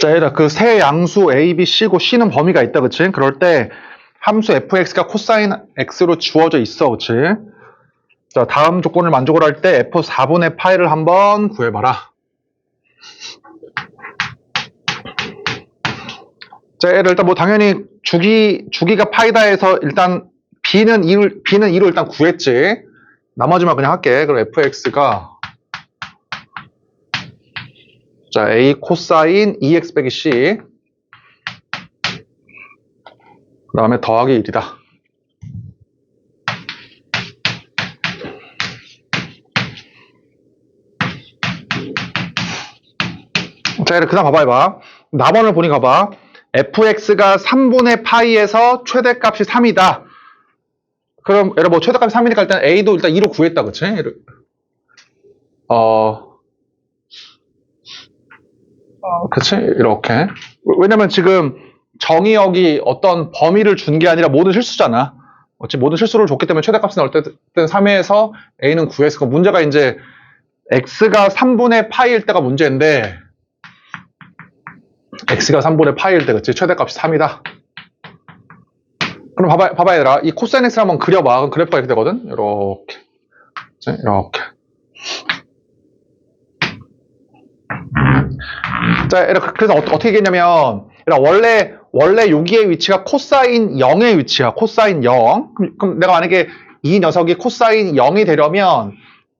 자, 얘들아, 그 세 양수 A, B, C고 C는 범위가 있다, 그치? 그럴 때 함수 fx가 코사인 x로 주어져 있어, 그치? 자, 다음 조건을 만족을 할 때 f 4분의 파이를 한번 구해봐라. 자, 얘들 일단 뭐 당연히 주기가 파이다 해서 일단 b는 2로 일단 구했지. 나머지만 그냥 할게. 그럼 fx가 자, a 코사인 2x 빼기 c 그 다음에 더하기 1이다. 자, 그 다음 봐봐. 나번을 보니 가봐. fx가 3분의 파이에서 최대값이 3이다. 그럼 얘를 뭐 최대값이 3이니까 일단 a도 일단 2로 구했다, 그치? 그치? 이렇게. 왜냐면 지금 정의역이 어떤 범위를 준 게 아니라 모든 실수잖아. 어찌 모든 실수를 줬기 때문에 최대값이 나올 때는 3에서 a는 9에서 문제가 이제 x가 3분의 파이일 때가 문제인데 x가 3분의 파이일 때, 그치? 최대값이 3이다. 그럼 봐봐, 얘들아. 이 코사인 x를 한번 그려봐. 그럼 그래프가 이렇게 되거든? 이렇게. 이렇게. 자, 그래서 어떻게 얘기했냐면, 원래 여기의 위치가 코사인 0의 위치야. 코사인 0. 그럼 내가 만약에 이 녀석이 코사인 0이 되려면,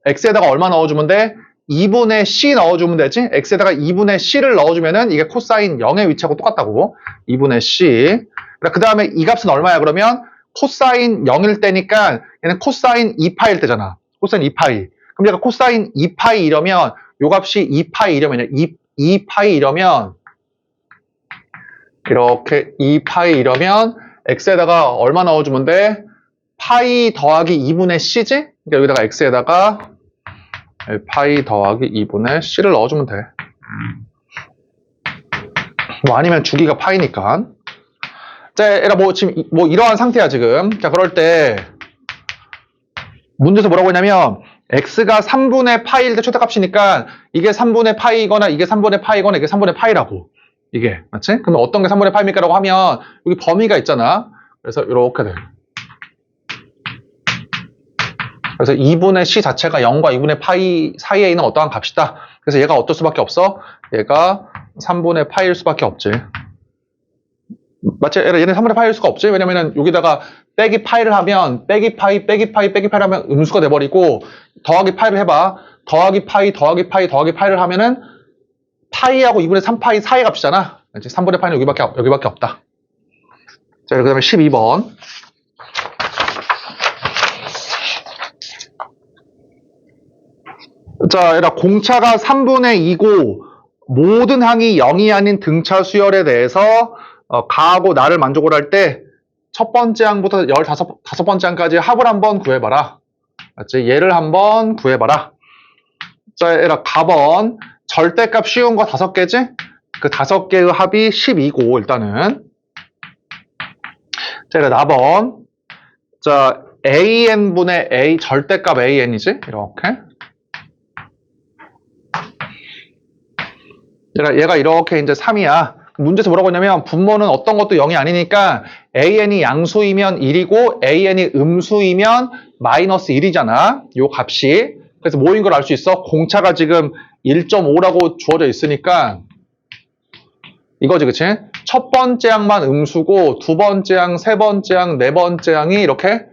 x에다가 얼마 넣어주면 돼? 2분의 c 넣어주면 되지? x에다가 2분의 c를 넣어주면은 이게 코사인 0의 위치하고 똑같다고. 2분의 c. 그 다음에 이 값은 얼마야, 그러면? 코사인 0일 때니까 얘는 코사인 2파일 때잖아. 코사인 2파이. 그럼 얘가 코사인 2파이 이러면 요 값이 2파이 이러면 2파이 이러면 이렇게 2파이 이러면 x에다가 얼마 넣어주면 돼? 파이 더하기 2분의 c지? 그러니까 여기다가 x에다가 파이 더하기 2분의 c를 넣어주면 돼. 뭐 아니면 주기가 파이니까. 자, 얘가 뭐 지금 뭐 이러한 상태야 지금. 자, 그럴 때 문제에서 뭐라고 했냐면 x가 3분의 파이일 때 최대값이니까 이게 3분의 파이거나 이게 3분의 파이거나 이게 3분의 파이라고. 이게 맞지? 그러면 어떤 게 3분의 파이입니까? 라고 하면 여기 범위가 있잖아. 그래서 이렇게 돼. 그래서 2분의 c 자체가 0과 2분의 파이 사이에 있는 어떠한 값이다. 그래서 얘가 어떨 수밖에 없어? 얘가 3분의 파이일 수밖에 없지. 맞지? 얘는 3분의 파이일 수가 없지. 왜냐면은 여기다가 빼기 파이를 하면 빼기 파이를 하면 음수가 돼버리고 더하기 파이를 해봐. 더하기 파이를 하면은 파이하고 2분의 3파이 사이 값이잖아. 3분의 파이는 여기밖에 없다. 자, 그 다음에 12번. 자, 얘들아, 공차가 3분의 2고 모든 항이 0이 아닌 등차 수열에 대해서 가하고 나를 만족을 할 때 첫 번째 항부터 15번째 항까지 합을 한번 구해봐라. 맞지? 얘를 한번 구해봐라. 자, 얘들아, 가번 절대값 쉬운 거 5개지? 그 5개의 합이 12고 일단은. 자, 얘들아, 나번 자, an분의 a 절대값 an이지? 이렇게. 얘가 이렇게 이제 3이야. 문제에서 뭐라고 했냐면 분모는 어떤 것도 0이 아니니까 an이 양수이면 1이고 an이 음수이면 마이너스 1이잖아. 요 값이. 그래서 뭐인 걸 알 수 있어? 공차가 지금 1.5라고 주어져 있으니까 이거지, 그치? 첫 번째 항만 음수고 두 번째 항, 세 번째 항, 네 번째 항이 이렇게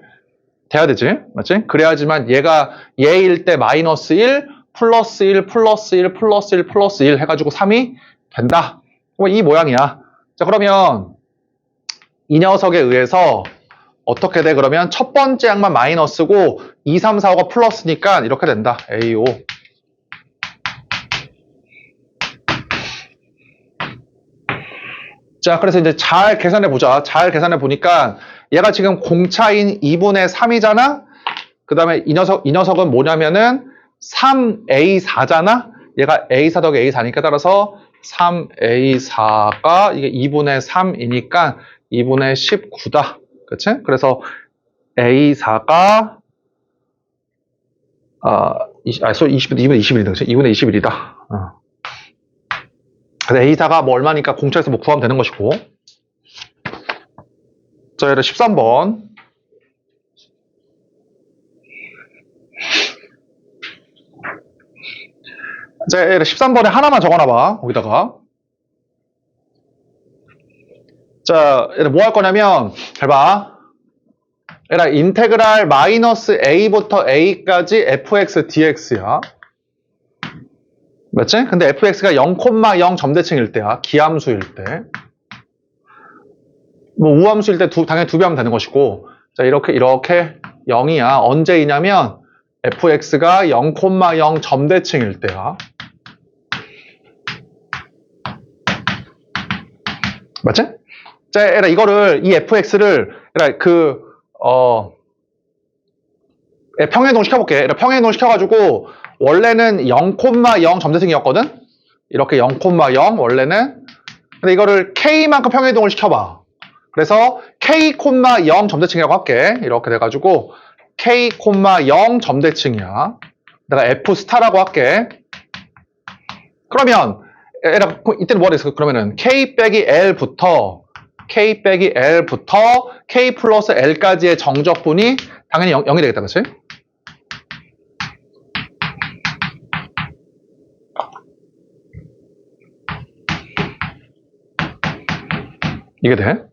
돼야 되지. 맞지? 그래야지만 얘가 얘일 때 마이너스 1, 플러스 1, 플러스 1, 플러스 1, 플러스 1 해가지고 3이 된다. 이 모양이야. 자, 그러면 이 녀석에 의해서 어떻게 돼? 그러면 첫 번째 항만 마이너스고 2, 3, 4, 5가 플러스니까 이렇게 된다. A5. 자, 그래서 이제 잘 계산해 보자. 잘 계산해 보니까 얘가 지금 공차인 2분의 3이잖아? 그 다음에 이 녀석은 뭐냐면은 3A4잖아? 얘가 A4 더하기 A4니까 따라서 3A4가 이게 2분의 3이니까 2분의 19다. 그치? 그래서 A4가 2분의 21이다. 그치? 2분의 21이다. 그래서 A사가 뭐 얼마니까 공차에서 뭐 구하면 되는 것이고. 자, 얘를 13번. 자, 얘를 13번에 하나만 적어놔봐. 거기다가. 자, 얘를 뭐 할 거냐면, 잘 봐. 얘라 인테그랄 마이너스 A부터 A까지 fx dx야. 맞지? 근데 fx가 0,0 점대칭일 때야. 기함수일 때. 뭐 우함수일 때 당연히 2배 하면 되는 것이고. 자, 이렇게 0이야. 언제이냐면 fx가 0,0 점대칭일 때야. 맞지? 자, 얘라 이거를 이 fx를 얘라 평행이동 시켜볼게. 평행이동 시켜가지고 원래는 0,0 점대칭이었거든? 이렇게 0,0 원래는. 근데 이거를 K만큼 평행이동을 시켜봐. 그래서 K,0 점대칭이라고 할게. 이렇게 돼가지고 K,0 점대칭이야. 내가 F 스타라고 할게. 그러면 이때는 뭐가 됐어? 그러면은 K 빼기 L부터 K 플러스 L까지의 정적분이 당연히 0이 되겠다. 그치? 이게 돼?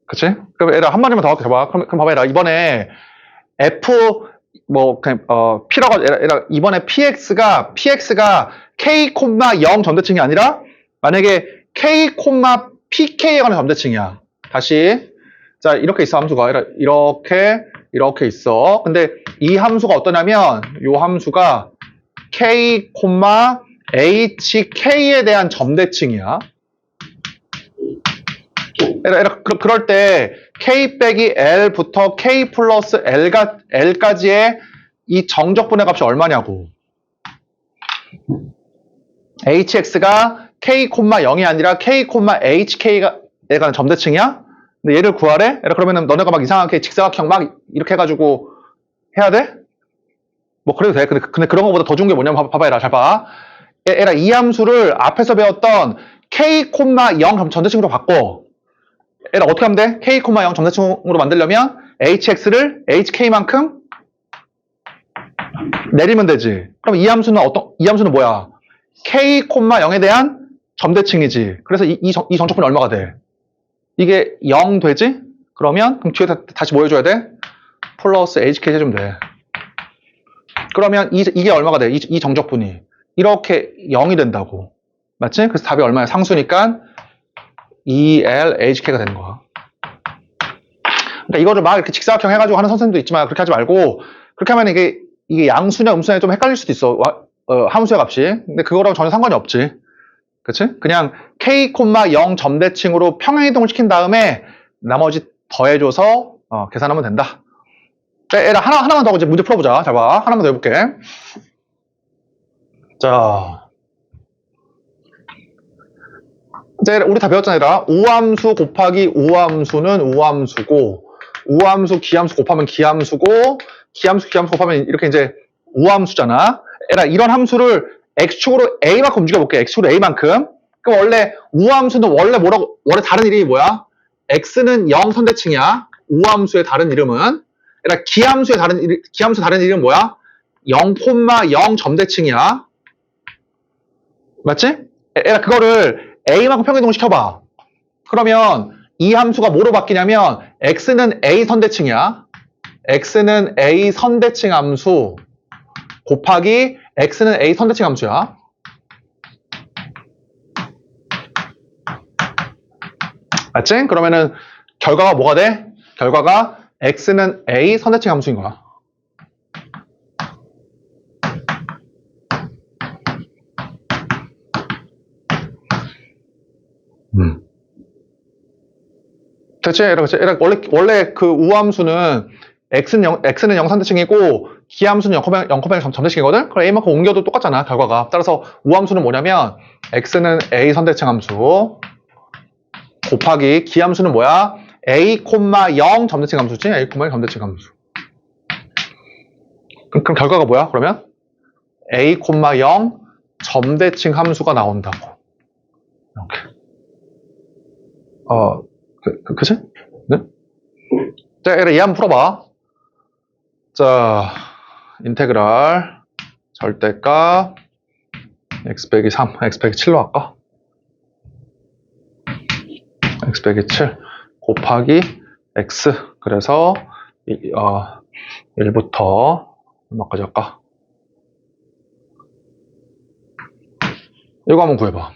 그치? 그럼 얘라 한 마디만 더 할게. 봐봐. 그럼 봐봐. 얘라 이번에 F P라고 얘라 이번에 PX가 K,0 점대칭이 아니라 만약에 K, PK에 관한 점대칭이야. 다시. 자, 이렇게 있어. 함수가 이렇게 있어. 근데 이 함수가 어떠냐면 이 함수가 K, HK에 대한 점대칭이야. 그럴 때 K 빼기 L부터 K 플러스 L까지의 이 정적분의 값이 얼마냐고. HX가 K,0이 아니라 K, HK에 관한 점대칭이야? 근데 얘를 구하래? 그러면은 너네가 막 이상하게 직사각형 막 이렇게 해가지고 해야 돼? 뭐 그래도 돼. 근데 그런 거보다 더 좋은 게 뭐냐면 봐봐. 얘라 잘 봐. 얘라 이 함수를 앞에서 배웠던 K,0 점대칭으로 바꿔. 얘를 어떻게 하면 돼? K,0 점대칭으로 만들려면 HX를 HK만큼 내리면 되지. 그럼 이 함수는 뭐야? K,0에 대한 점대칭이지. 그래서 이 정적분이 얼마가 돼? 이게 0 되지? 그럼 뒤에 다시 뭐 해줘야 돼? 플러스 HK 해주면 돼. 그러면 이게 얼마가 돼? 이 정적분이. 이렇게 0이 된다고. 맞지? 그래서 답이 얼마야? 상수니까 ELHK가 되는 거야. 그러니까 이거를 막 이렇게 직사각형 해가지고 하는 선생님도 있지만 그렇게 하지 말고, 그렇게 하면 이게 양수냐 음수냐 좀 헷갈릴 수도 있어. 함수의 값이. 근데 그거랑 전혀 상관이 없지. 그치? 그냥 K,0 점대칭으로 평행이동을 시킨 다음에 나머지 더해줘서 계산하면 된다. 얘라 하나만 더 이제 문제 풀어보자. 잘 봐. 하나만 더 해볼게. 자. 이제 우리 다 배웠잖아. 얘들아. 우함수 곱하기 우함수는 우함수고, 우함수 기함수 곱하면 기함수고, 기함수 곱하면 이렇게 이제 우함수잖아. 얘들아, 이런 함수를 x축으로 a만큼 움직여볼게. x축으로 a만큼. 그럼 원래 우함수는 원래 다른 이름이 뭐야? x는 0 선대칭이야. 우함수의 다른 이름은. 얘들아, 기함수 다른 이름은 뭐야? 0,0 점대칭이야. 맞지? 얘들아, 그거를 a만큼 평행이동을 시켜봐. 그러면 이 함수가 뭐로 바뀌냐면 x는 a 선대칭이야. x는 a 선대칭 함수 곱하기 x는 a 선대칭 함수야. 맞지? 그러면은 결과가 뭐가 돼? 결과가 x는 a 선대칭 함수인 거야. 그렇지? 원래 그 우함수는 x는 0 선대칭이고 기함수는 0,0 점대칭이거든? 그럼 a만큼 옮겨도 똑같잖아, 결과가. 따라서 우함수는 뭐냐면 x는 a 선대칭 함수 곱하기 기함수는 뭐야? a, 0 점대칭 함수지? a, 0 점대칭 함수. 그럼 결과가 뭐야? 그러면 a, 0 점대칭 함수가 나온다고. 이렇게. 그치? 네? 자, 얘 한번 풀어봐. 자, 인테그랄 절대값 x 빼기 3, x 빼기 7로 할까? x 빼기 7 곱하기 x. 그래서 1부터 얼마까지 할까? 이거 한번 구해봐.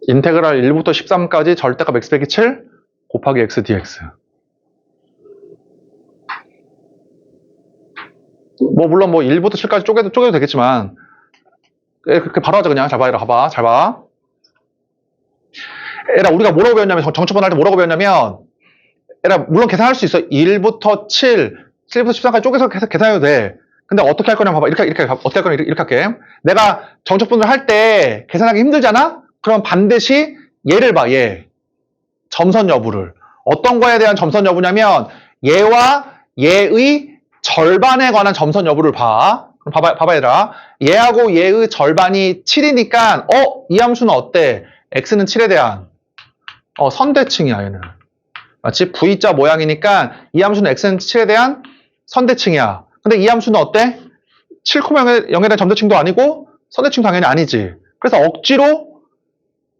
인테그랄 1부터 13까지 절대값 x 빼기 7 곱하기 x dx. 물론 1부터 7까지 쪼개도 되겠지만, 그렇게 바로 하자, 그냥. 잘 봐, 봐봐. 잘 봐. 얘라, 우리가 뭐라고 배웠냐면, 정초번 할 때 뭐라고 배웠냐면, 얘라, 물론 계산할 수 있어. 1부터 7, 7부터 13까지 쪼개서 계산해도 돼. 근데 어떻게 할 거냐면, 봐봐. 어떻게 할 거냐, 이렇게 할게. 내가 정초분을 할 때 계산하기 힘들잖아? 그럼 반드시 얘를 봐, 얘. 점선 여부를. 어떤 거에 대한 점선 여부냐면, 얘와 얘의 절반에 관한 점선 여부를 봐. 그럼 봐봐, 얘들아. 얘하고 얘의 절반이 7이니까, 이 함수는 어때? x는 7에 대한, 선대칭이야, 얘는. 마치 V자 모양이니까, 이 함수는 x는 7에 대한 선대칭이야. 근데 이 함수는 어때? 7,0에 대한 점대칭도 아니고, 선대칭 당연히 아니지. 그래서 억지로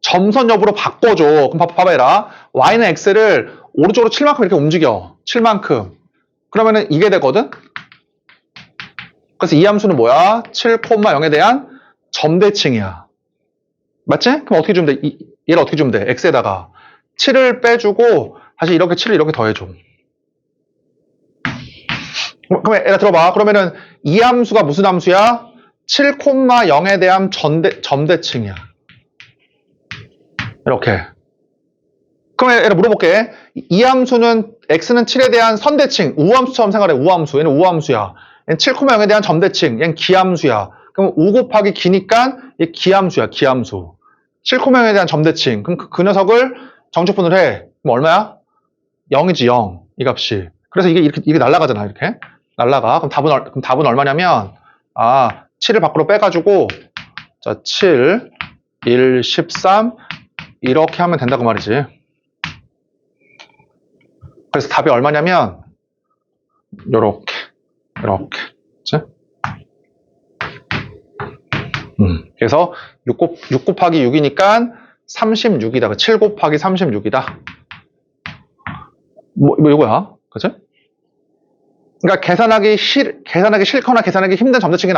점선 여부로 바꿔줘. 그럼 봐봐, 얘들아. y는 x를 오른쪽으로 7만큼 이렇게 움직여. 7만큼. 그러면은 이게 되거든? 그래서 이 함수는 뭐야? 7,0에 대한 점대칭이야. 맞지? 그럼 어떻게 주면 돼? 얘를 어떻게 주면 돼? x에다가 7을 빼주고 다시 이렇게 7을 이렇게 더해줘. 그러면 얘들아 들어봐. 그러면은 이 함수가 무슨 함수야? 7,0에 대한 점대칭이야. 이렇게. 그럼 얘들아 물어볼게. 이 함수는 x는 7에 대한 선대칭, 우함수처럼 생각해. 우함수. 얘는 우함수야. 얘는 7,0에 대한 점대칭. 얘는 기함수야. 그럼 우 곱하기 기니까 얘 기함수야. 기함수. 7,0에 대한 점대칭. 그럼 그 녀석을 정적분을 해. 그럼 얼마야? 0이지 0. 이 값이. 그래서 이게 날아가잖아. 이렇게. 날아가. 그럼 답은 얼마냐면 7을 밖으로 빼가지고 자 7, 1, 13 이렇게 하면 된다고 말이지. 그래서 답이 얼마냐면 요렇게 그치? 그래서 6 곱하기 6이니까 36이다. 7 곱하기 36이다. 이거야. 그치? 그러니까 계산하기 싫거나 계산하기 힘든 점대칭이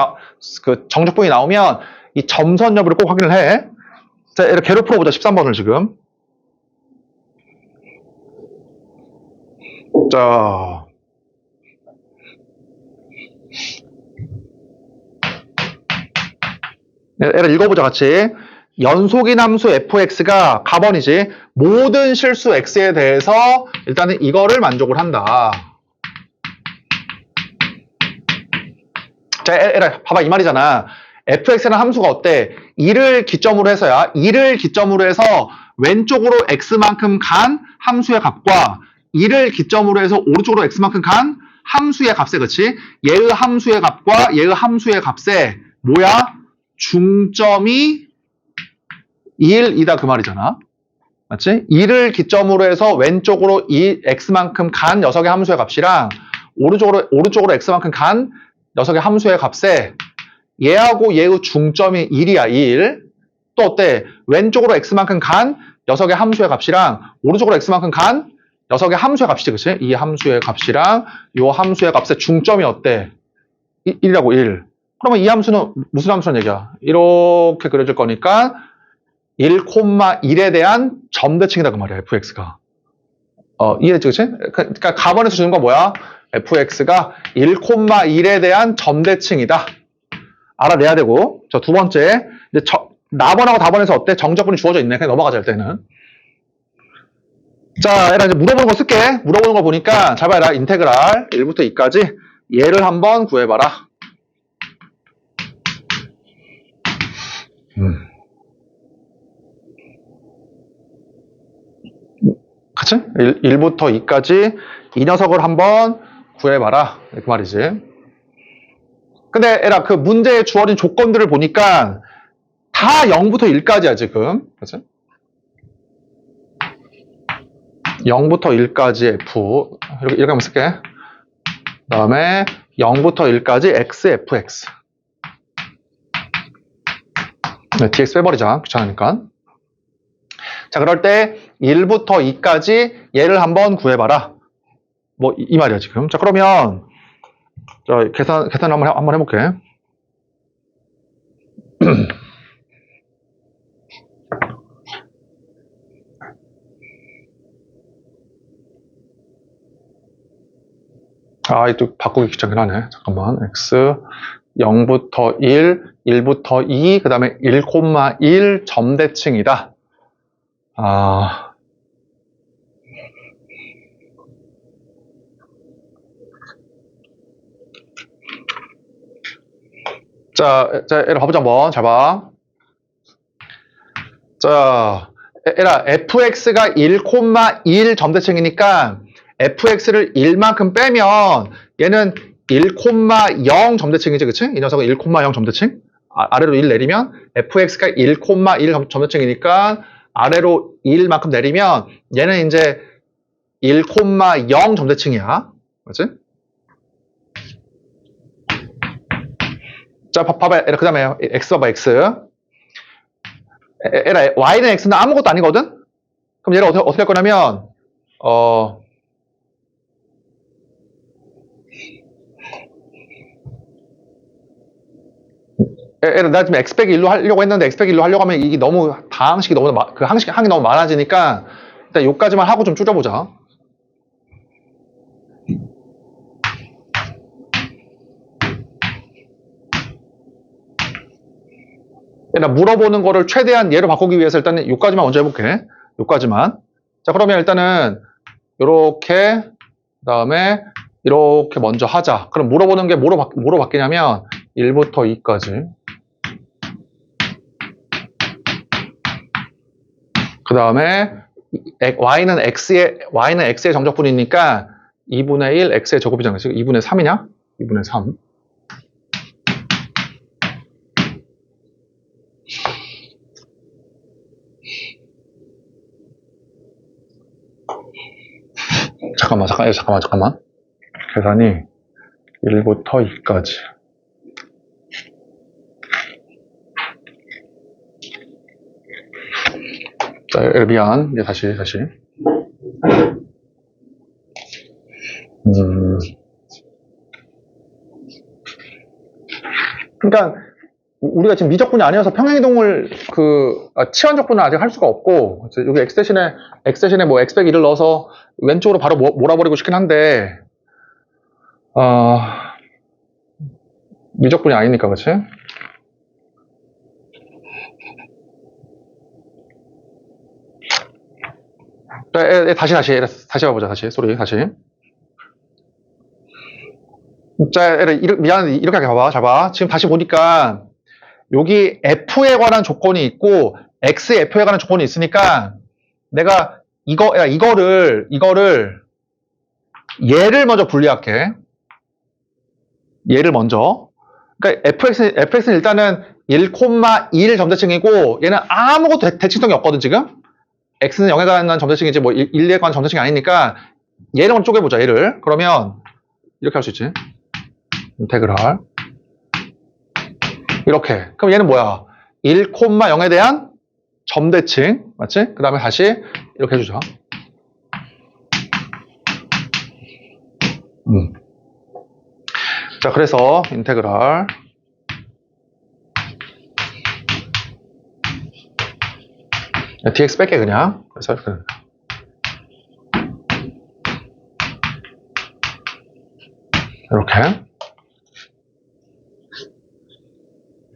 정적분이 나오면 이 점선 여부를 꼭 확인을 해. 자, 이렇게 개로 풀어보자. 13번을 지금. 자. 얘를 읽어보자, 같이. 연속인 함수 fx가 가번이지. 모든 실수 x에 대해서 일단은 이거를 만족을 한다. 자, 얘들아, 봐봐, 이 말이잖아. fx라는 함수가 어때? 2를 기점으로 해서야. 2를 기점으로 해서 왼쪽으로 x만큼 간 함수의 값과 2를 기점으로 해서 오른쪽으로 x만큼 간 함수의 값에, 그치? 얘의 함수의 값과 얘의 함수의 값에 뭐야? 중점이 1이다 그 말이잖아. 맞지? 2를 기점으로 해서 왼쪽으로 x만큼 간 녀석의 함수의 값이랑 오른쪽으로 x만큼 간 녀석의 함수의 값에 얘하고 얘의 중점이 1이야, 1. 또 어때? 왼쪽으로 x만큼 간 녀석의 함수의 값이랑 오른쪽으로 x만큼 간 녀석의 함수의 값이지, 그치? 이 함수의 값이랑 이 함수의 값의 중점이 어때? 1이라고, 1. 그러면 이 함수는 무슨 함수란 얘기야? 이렇게 그려질 거니까 1,1에 대한 점대칭이다 그 말이야, fx가. 이해했지, 그치? 그러니까 가번에서 주는 건 뭐야? fx가 1,1에 대한 점대칭이다. 알아내야 되고. 자, 두 번째. 이제 나번하고 다번에서 어때? 정적분이 주어져 있네. 그냥 넘어가자, 할 때는. 자, 얘들아, 이제 물어보는 거 쓸게. 물어보는 거 보니까, 잘 봐라. 인테그랄 1부터 2까지 얘를 한번 구해봐라. 그치? 1부터 2까지 이 녀석을 한번 구해봐라. 이렇게 말이지. 근데 얘들아, 그 문제에 주어진 조건들을 보니까 다 0부터 1까지야, 지금. 그치? 0부터 1까지 F. 이렇게 한번 쓸게. 그 다음에 0부터 1까지 XFX. 네, DX 빼버리자. 귀찮으니까. 자, 그럴 때 1부터 2까지 얘를 한번 구해봐라. 뭐, 이 말이야, 지금. 자, 그러면, 자, 계산 한번 해볼게. 아, 또 바꾸기 귀찮긴 하네. 잠깐만. X 0부터 1, 1부터 2, 그 다음에 1,1 점대칭이다. 아. 자, 얘라 봐보자, 한번. 잘 봐. 자, 얘라, fx가 1,1 점대칭이니까 fx를 1만큼 빼면 얘는 1,0 점대칭이지, 그치? 이 녀석은 1,0 점대칭. 아래로 1 내리면 fx가 1,1 점대칭이니까 아래로 1만큼 내리면 얘는 이제 1,0 점대칭이야. 그치? 자, 봐봐. 그 다음에 x 봐봐, x. 얘라, y는 x는 아무것도 아니거든? 그럼 얘를 어떻게 할 거냐면, 나 지금 x 빼기 1로 하려고 했는데 x 빼기 1로 하려고 하면 이게 너무 다 항식이 너무 항이 너무 많아지니까 일단 요까지만 하고 좀 줄여보자. 일단 물어보는 거를 최대한 얘로 바꾸기 위해서 일단은 요까지만 먼저 해볼게. 요까지만. 자, 그러면 일단은 요렇게 그다음에 이렇게 먼저 하자. 그럼 물어보는 게 뭐로 바뀌냐면 1부터 2까지. 그 다음에 y는 x의 정적분이니까 2분의 1 x의 제곱이잖아. 지금 2분의 3이냐? 2분의 3. 잠깐만. 계산이 1부터 2까지. 자, 미안. 이제 다시. 그러니까 우리가 지금 미적분이 아니어서 평행이동을 치환적분은 아직 할 수가 없고 여기 x 대신에 뭐 x 100을 넣어서 왼쪽으로 바로 몰아버리고 싶긴 한데 미적분이 아니니까 그렇지? 다시 해보자. 다시. 자, 미안한데 이렇게 하게 봐봐. 잘 봐. 지금 다시 보니까 여기 F에 관한 조건이 있고 XF에 관한 조건이 있으니까 내가 이거를 얘를 먼저 분리할게. 얘를 먼저. 그러니까 fx는 일단은 1,1 점대칭이고 얘는 아무것도 대칭성이 없거든 지금. x는 0에 관한 점대칭이지 뭐 1에 관한 점대칭이 아니니까 얘를 먼저 쪼개보자. 얘를. 그러면 이렇게 할 수 있지. 인테그랄. 이렇게. 그럼 얘는 뭐야? 1,0에 대한 점대칭. 맞지? 그 다음에 다시 이렇게 해주자. 자, 그래서 인테그랄. dx 뺄게 그냥. 그래서 이렇게.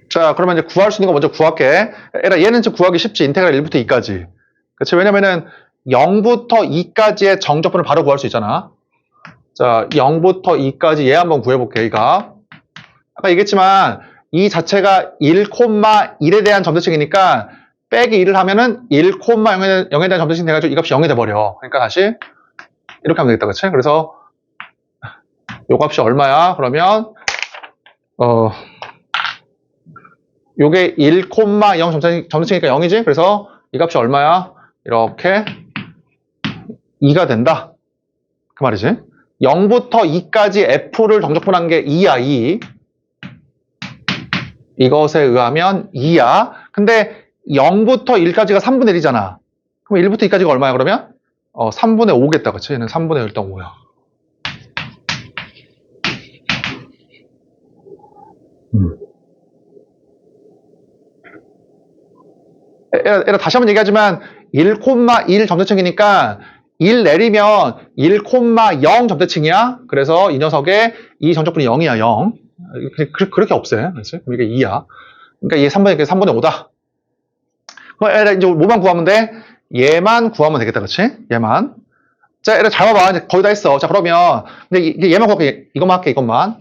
자, 그러면 이제 구할 수 있는 거 먼저 구할게. 얘는 지금 구하기 쉽지. 인테그랄 1부터 2까지. 그치? 왜냐면은 0부터 2까지의 정적분을 바로 구할 수 있잖아. 자, 0부터 2까지 얘 한번 구해볼게, 얘가. 아까 얘기했지만, 이 자체가 1,1에 대한 점대칭이니까, 빼기 1을 하면은 1,0에 대한 점대칭이 돼가지고 이 값이 0이 돼버려. 그러니까 다시, 이렇게 하면 되겠다, 그치? 그래서, 요 값이 얼마야? 그러면, 요게 1,0 점대칭이니까 0이지? 그래서 이 값이 얼마야? 이렇게 2가 된다. 그 말이지. 0부터 2까지 F를 정적분한 게 2야, 2. 이것에 의하면 2야. 근데 0부터 1까지가 3분의 1이잖아. 그럼 1부터 2까지가 얼마야, 그러면? 3분의 5겠다, 그치? 얘는 3분의 1.5야. 얘라 다시 한번 얘기하지만 1,1 점대칭이니까 1 내리면 1,0 점대칭이야. 그래서 이 녀석의 이 정적분이 0이야, 0. 그렇게 없애. 그렇지? 그럼 이게 2야. 그러니까 이게 3분의 5다. 그럼 얘라 이제 뭐만 구하면 돼? 얘만 구하면 되겠다, 그렇지? 얘만. 자, 얘를 잘 봐봐. 이제 거의 다 했어. 자, 그러면 근데 얘만 구할게. 이것만 할게, 이것만.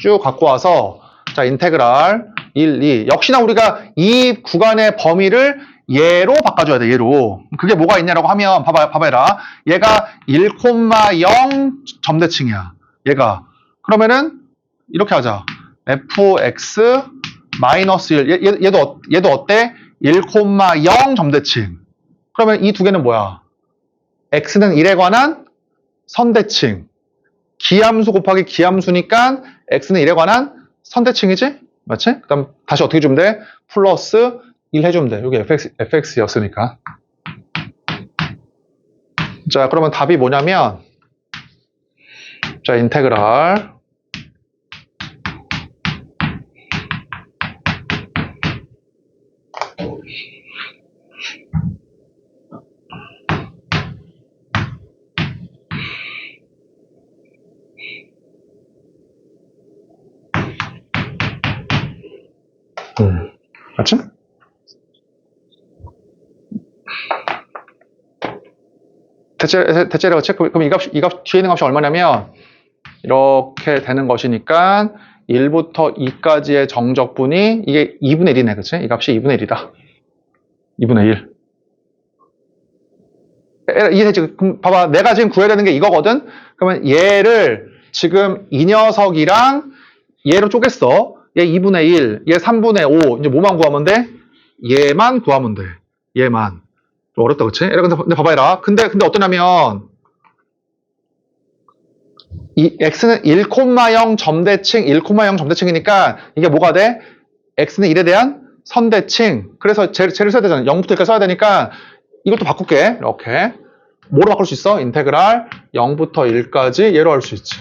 쭉 갖고 와서 자, 인테그랄 1, 2. 역시나 우리가 이 구간의 범위를 얘로 바꿔줘야 돼, 얘로. 그게 뭐가 있냐라고 하면, 봐봐라. 얘가 1,0 점대칭이야. 얘가. 그러면은, 이렇게 하자. fx 마이너스 1. 얘도 어때? 1,0 점대칭. 그러면 이 두 개는 뭐야? x는 1에 관한 선대칭. 기함수 곱하기 기함수니까 x는 1에 관한 선대칭이지? 맞지? 그 다음 다시 어떻게 주면 돼? 플러스 1 해주면 돼. 여기 fx였으니까. 자, 그러면 답이 뭐냐면 자, 인테그랄 맞지? 대체라고 체크. 그럼 이 값 뒤에 있는 값이 얼마냐면 이렇게 되는 것이니까 1부터 2까지의 정적분이 이게 2분의 1이네, 그치? 이 값이 2분의 1이다. 2분의 1. 이해되지? 그럼 봐봐. 내가 지금 구해야 되는 게 이거거든? 그러면 얘를 지금 이 녀석이랑 얘로 쪼갰어. 얘 2분의 1, 얘 3분의 5. 이제 뭐만 구하면 돼? 얘만 구하면 돼. 얘만. 좀 어렵다, 그치? 근데 봐봐라. 근데 어떠냐면, 이 x는 1,0 점대칭, 1,0 점대칭이니까 이게 뭐가 돼? x는 1에 대한 선대칭. 그래서 쟤를 써야 되잖아. 0부터 1까지 써야 되니까 이것도 바꿀게. 이렇게. 뭐로 바꿀 수 있어? 인테그랄 0부터 1까지 얘로 할 수 있지.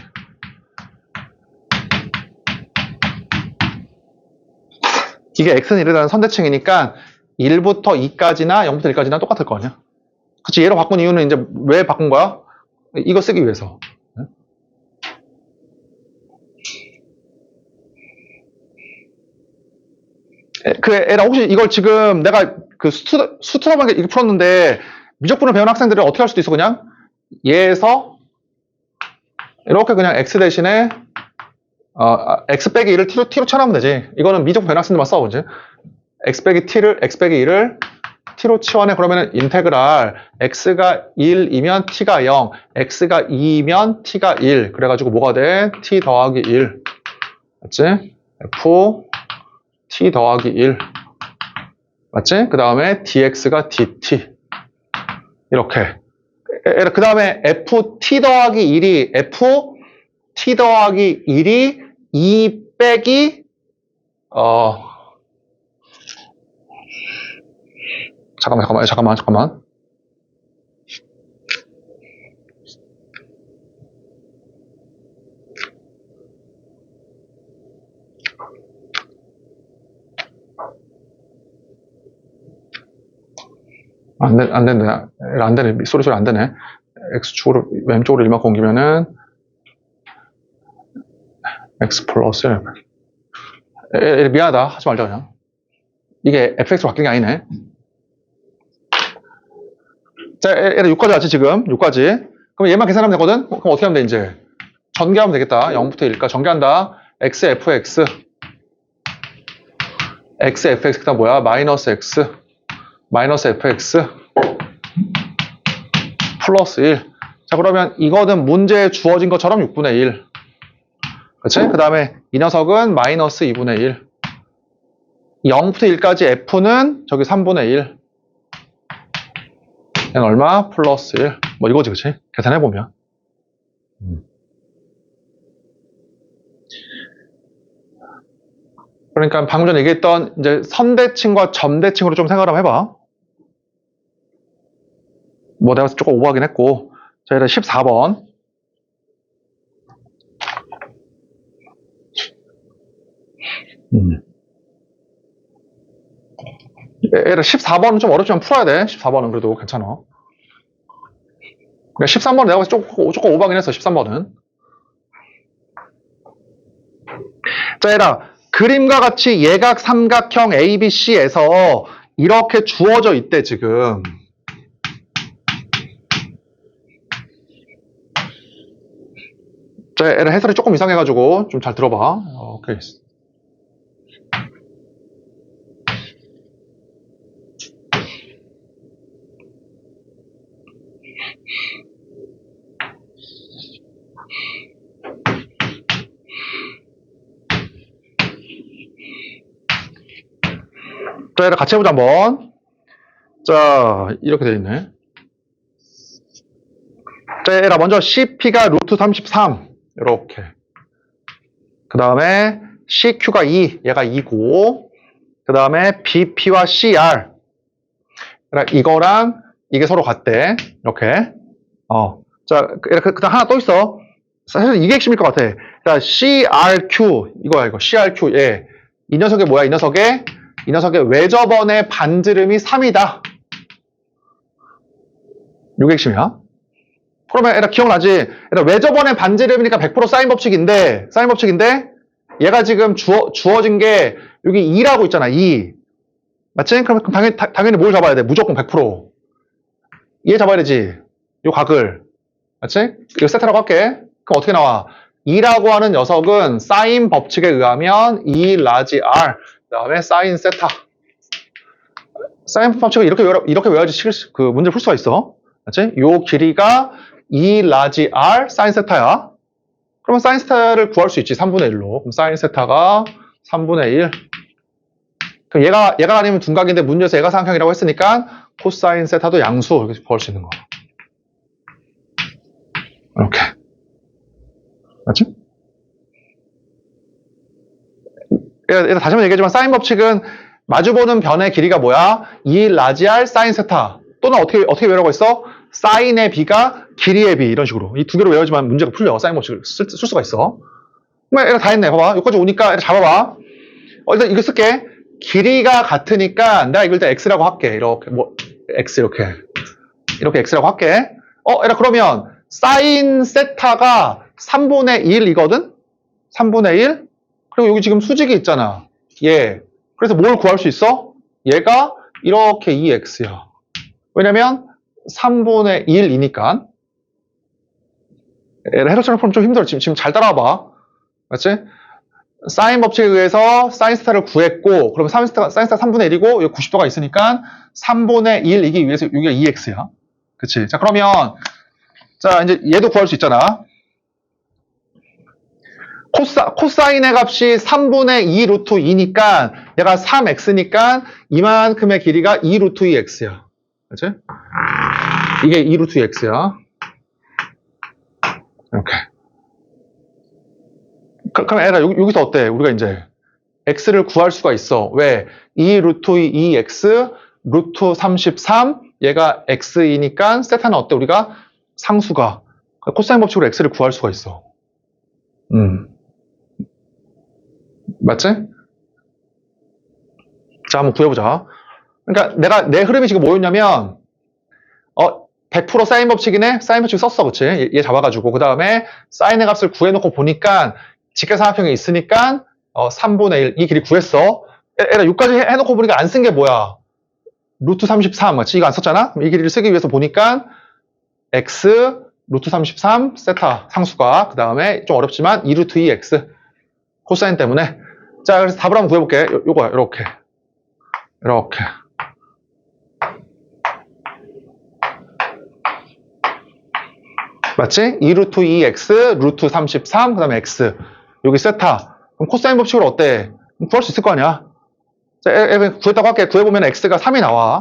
이게 x는 1에 대한 선대칭이니까 1부터 2까지나 0부터 1까지나 똑같을 거 아니야? 그치? 얘로 바꾼 이유는 이제 왜 바꾼 거야? 이거 쓰기 위해서. 에라 혹시 이걸 지금 내가 그 수트럼하게 이렇게 풀었는데 미적분을 배운 학생들은 어떻게 할 수도 있어? 그냥 얘에서 이렇게 그냥 x 대신에 x 빼기 1을 t로 쳐나면 되지. 이거는 미적분 배운 학생들만 써, 이제. x 빼기 1을 t로 치워내. 그러면은 인테그랄 x가 1이면 t가 0, x가 2이면 t가 1. 그래가지고 뭐가 돼? t 더하기 1. 맞지? f t 더하기 1. 맞지? 그 다음에 dx가 dt. 이렇게. 그 다음에 ft 더하기 1이 2 빼기 잠깐만. 안 되네. 소리 안 되네. x축으로, 왼쪽으로 1만큼 옮기면은, x 플러스 1. 미안하다. 하지 말자, 그냥. 이게 fx로 바뀐 게 아니네. 자, 얘를 6까지 왔지, 지금. 6까지. 그럼 얘만 계산하면 되거든? 그럼 어떻게 하면 돼, 이제? 전개하면 되겠다. 0부터 1까지 전개한다. x, fx. x, fx가 뭐야? 마이너스 x. 마이너스 fx. 플러스 1. 자, 그러면 이거는 문제에 주어진 것처럼 6분의 1. 그치? 그 다음에 이 녀석은 마이너스 2분의 1. 0부터 1까지 F는 저기 3분의 1. N 얼마? 플러스 1. 뭐 이거지, 그치? 계산해보면. 그러니까 방금 전에 얘기했던 이제 선대칭과 점대칭으로 좀 생각을 한번 해봐. 뭐 내가 조금 오버하긴 했고. 자, 일단 14번. 얘를 14번은 좀 어렵지만 풀어야 돼. 14번은 그래도 괜찮아. 13번은 내가 봤을 때 조금 오버하긴 했어. 13번은. 자, 얘라 그림과 같이 예각 삼각형 ABC에서 이렇게 주어져 있대 지금. 자, 얘라 해설이 조금 이상해가지고 좀 잘 들어봐. 오케이. 자, 얘를 같이 해보자 한번. 자, 이렇게 되어 있네. 자, 얘라 먼저 CP가 루트 33 이렇게. 그 다음에 CQ가 2 얘가 2고 그 다음에 BP와 CR 이거랑 이게 서로 같대. 이렇게. 자, 그다음 하나 또 있어. 사실 이게 핵심일 것 같아. 자, CRQ 이거야 이거. CRQ 예. 이 녀석의 뭐야? 이 녀석의 외접원의 반지름이 3이다. 이게 핵심이야. 그러면 얘가 기억나지? 얘가 외접원의 반지름이니까 100% 사인 법칙인데 얘가 지금 주어진 게 여기 2라고 있잖아. 2. 맞지? 그럼 당연히 뭘 잡아야 돼? 무조건 100%. 얘 잡아야 되지. 요 각을. 맞지? 이거 세타라고 할게. 그럼 어떻게 나와? 2라고 하는 녀석은 사인 법칙에 의하면 2 라지 R 그 다음에 사인 세타. 사인 법칙을 이렇게 외워야지 그 문제를 풀 수가 있어. 맞지? 요 길이가 2 라지 R 사인 세타야. 그러면 사인 세타를 구할 수 있지. 3분의 1로. 그럼 사인 세타가 3분의 1. 그럼 얘가 아니면 둔각인데 문제에서 얘가 삼각형이라고 했으니까 코사인 세타도 양수 이렇게 구할 수 있는 거. 이렇게. 맞지? 얘가 다시 한번 얘기하지만 사인 법칙은 마주보는 변의 길이가 뭐야? 2 라지 R 사인 세타. 또는 어떻게 외우라고 했어? 사인의 b가 길이의 b 이런 식으로 이 두 개로 외워야지만 문제가 풀려. 사인 법칙을 쓸 수가 있어. 그럼 얘가 다 했네. 봐봐. 여기까지 오니까 얘를 잡아봐. 일단 이거 쓸게. 길이가 같으니까 내가 이걸 일단 x라고 할게. 이렇게 x 이렇게 x라고 할게. 얘라 그러면 사인 세타가 3분의 1이거든? 3분의 1? 그리고 여기 지금 수직이 있잖아. 얘. 그래서 뭘 구할 수 있어? 얘가 이렇게 2x야. 왜냐면 3분의 1이니까. 얘를 해석처럼 풀면 좀 힘들어. 지금 잘 따라와봐. 맞지? 사인 법칙에 의해서 사인 스타를 구했고, 그러면 사인 스타 3분의 1이고, 여기 90도가 있으니까 3분의 1이기 위해서 여기가 2x야. 그치? 자, 그러면, 자, 이제 얘도 구할 수 있잖아. 코사인의 값이 3분의 2 루트 2니까, 얘가 3x니까, 이만큼의 길이가 2 루트 2x야. 그치? 이게 2 루트 2x야. 이렇게. 그럼 애가 여기서 어때? 우리가 이제 x를 구할 수가 있어. 왜? 2 루트 2x 루트 33 얘가 x이니까 세타는 어때? 우리가 상수가 코사인 법칙으로 x를 구할 수가 있어. 맞지? 자, 한번 구해보자. 그러니까 내 흐름이 지금 뭐였냐면 100% 사인 법칙이네? 사인 법칙 썼어, 그치? 얘 잡아가지고. 그 다음에 사인의 값을 구해놓고 보니까 직계삼각형이 있으니까 3분의 1, 이 길이 구했어. 얘가 6까지 해놓고 보니까 안 쓴 게 뭐야? 루트 33, 맞지? 이거 안 썼잖아? 이 길이를 쓰기 위해서 보니까 x, 루트 33, 세타, 상수가. 그 다음에 좀 어렵지만 2 루트 2x. 코사인 때문에. 자, 그래서 답을 한번 구해볼게. 요거야, 이렇게. 맞지? 2 루트 2x, 루트 33, 그 다음에 x. 여기 세타. 그럼 코사인 법칙으로 어때? 구할 수 있을 거 아니야? 자, 구했다고 할게. 구해보면 x가 3이 나와.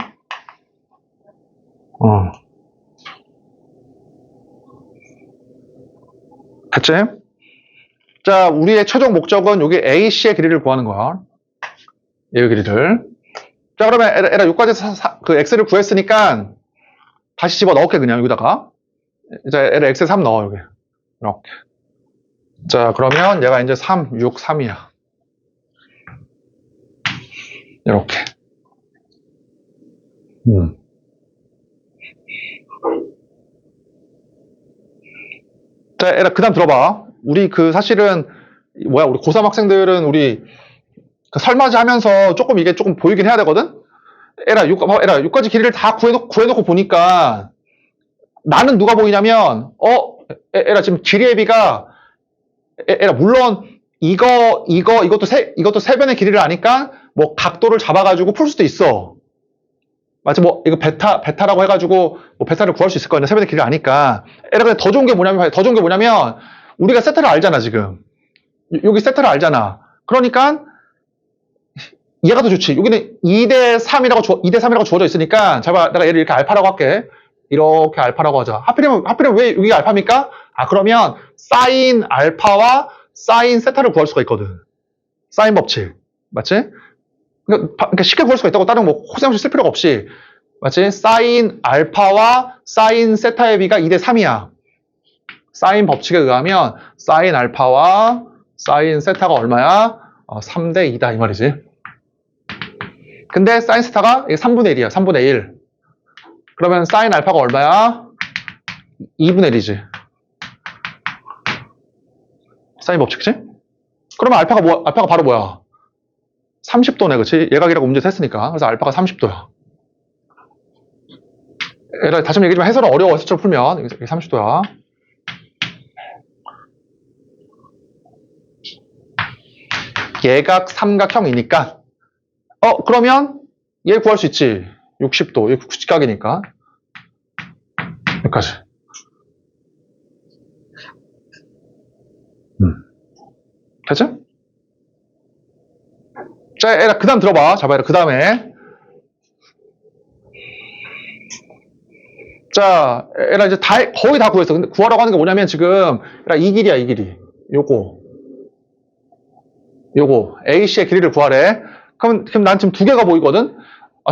됐지? 자, 우리의 최종 목적은 여기 AC의 길이를 구하는 거야. 얘의 길이를. 자, 그러면 에라 여기까지 그 x를 구했으니까 다시 집어 넣을게, 그냥 여기다가. 이제 에라 x에 3 넣어, 여기. 이렇게. 자, 그러면 얘가 이제 3, 6, 3이야. 이렇게. 자, 에라, 그 다음 들어봐. 우리 사실은, 우리 고3 학생들은 우리 설맞이 하면서 이게 조금 보이긴 해야 되거든? 에라, 6까지 길이를 다 구해놓고 보니까 나는 누가 보이냐면, 에라, 지금 길이의 비가, 에라, 물론 이것도 세 변의 길이를 아니까 뭐 각도를 잡아가지고 풀 수도 있어. 맞지? 뭐, 이거 베타라고 해가지고, 뭐, 베타를 구할 수 있을 거야. 세변의 길이를 아니까. 에라, 근데 더 좋은 게 뭐냐면, 우리가 세타를 알잖아, 지금. 여기 세타를 알잖아. 그러니까, 얘가 더 좋지. 여기는 2대3이라고 주어져 있으니까, 내가 얘를 이렇게 알파라고 할게. 이렇게 알파라고 하자. 하필이면 왜 여기가 알파입니까? 그러면, 사인 알파와 사인 세타를 구할 수가 있거든. 사인 법칙. 맞지? 그러니까 쉽게 구할 수가 있다고 다른 뭐 코사인 법칙 쓸 필요가 없이. 맞지? 사인 알파와 사인 세타의 비가 2대3이야. 사인 법칙에 의하면 사인 알파와 사인 세타가 얼마야? 3대2다 이 말이지. 근데 사인 세타가 3분의 1이야. 3분의 1. 그러면 사인 알파가 얼마야? 2분의 1이지. 사인 법칙이지? 그러면 알파가 바로 뭐야? 30도네, 그치? 예각이라고 문제에서 했으니까. 그래서 알파가 30도야. 다시 한번 얘기하지만 해설은 어려워, 실제로 풀면. 이게 30도야. 예각 삼각형이니까. 그러면 얘 구할 수 있지. 60도. 얘 직각이니까. 여기까지. 됐지? 자, 에라, 그 다음 들어봐. 잡아라, 그 다음에. 자, 에라, 이제 거의 다 구했어. 근데 구하라고 하는 게 뭐냐면 지금, 에라, 이 길이야, 이 길이. 요거. A씨의 길이를 구하래. 그럼 난 지금 두 개가 보이거든?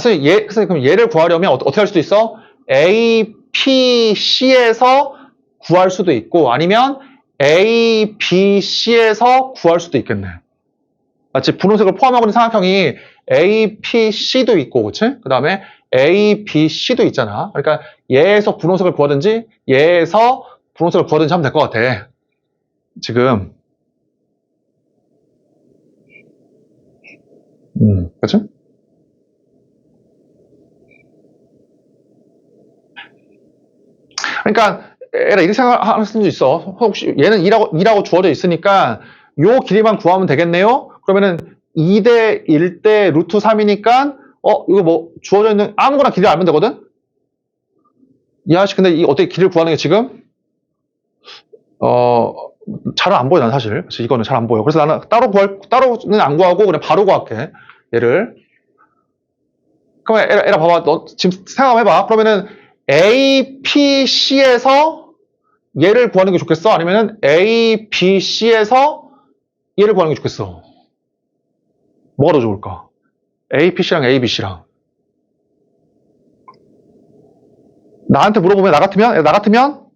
선생님, 그럼 얘를 구하려면 어떻게 할 수도 있어? A, P, C에서 구할 수도 있고, 아니면 A, B, C에서 구할 수도 있겠네. 마치 분홍색을 포함하고 있는 삼각형이 A, P, C도 있고, 그치? 그 다음에 A, B, C도 있잖아. 그러니까 얘에서 분홍색을 구하든지 얘에서 분홍색을 구하든지 하면 될 것 같아. 지금. 그치? 그러니까 에라 이렇게 생각할 수도 있어. 혹시 얘는 2라고 주어져 있으니까 요 길이만 구하면 되겠네요? 그러면은 2대 1대 루트 3이니까 이거 뭐 주어져 있는 아무거나 길이 알면 되거든? 야씨 근데 어떻게 길이를 구하는 게 지금? 잘 안 보여 난 사실. 그래서 이거는 잘 안 보여. 그래서 나는 따로는 안 구하고 그냥 바로 구할게. 얘를. 그러면 에라 봐봐. 너 지금 생각 해봐. 그러면은 A, P, C에서 얘를 구하는 게 좋겠어? 아니면은 A, B, C에서 얘를 구하는 게 좋겠어? 뭐가 더 좋을까? A, P, C랑 A, B, C랑. 나한테 물어보면 나 같으면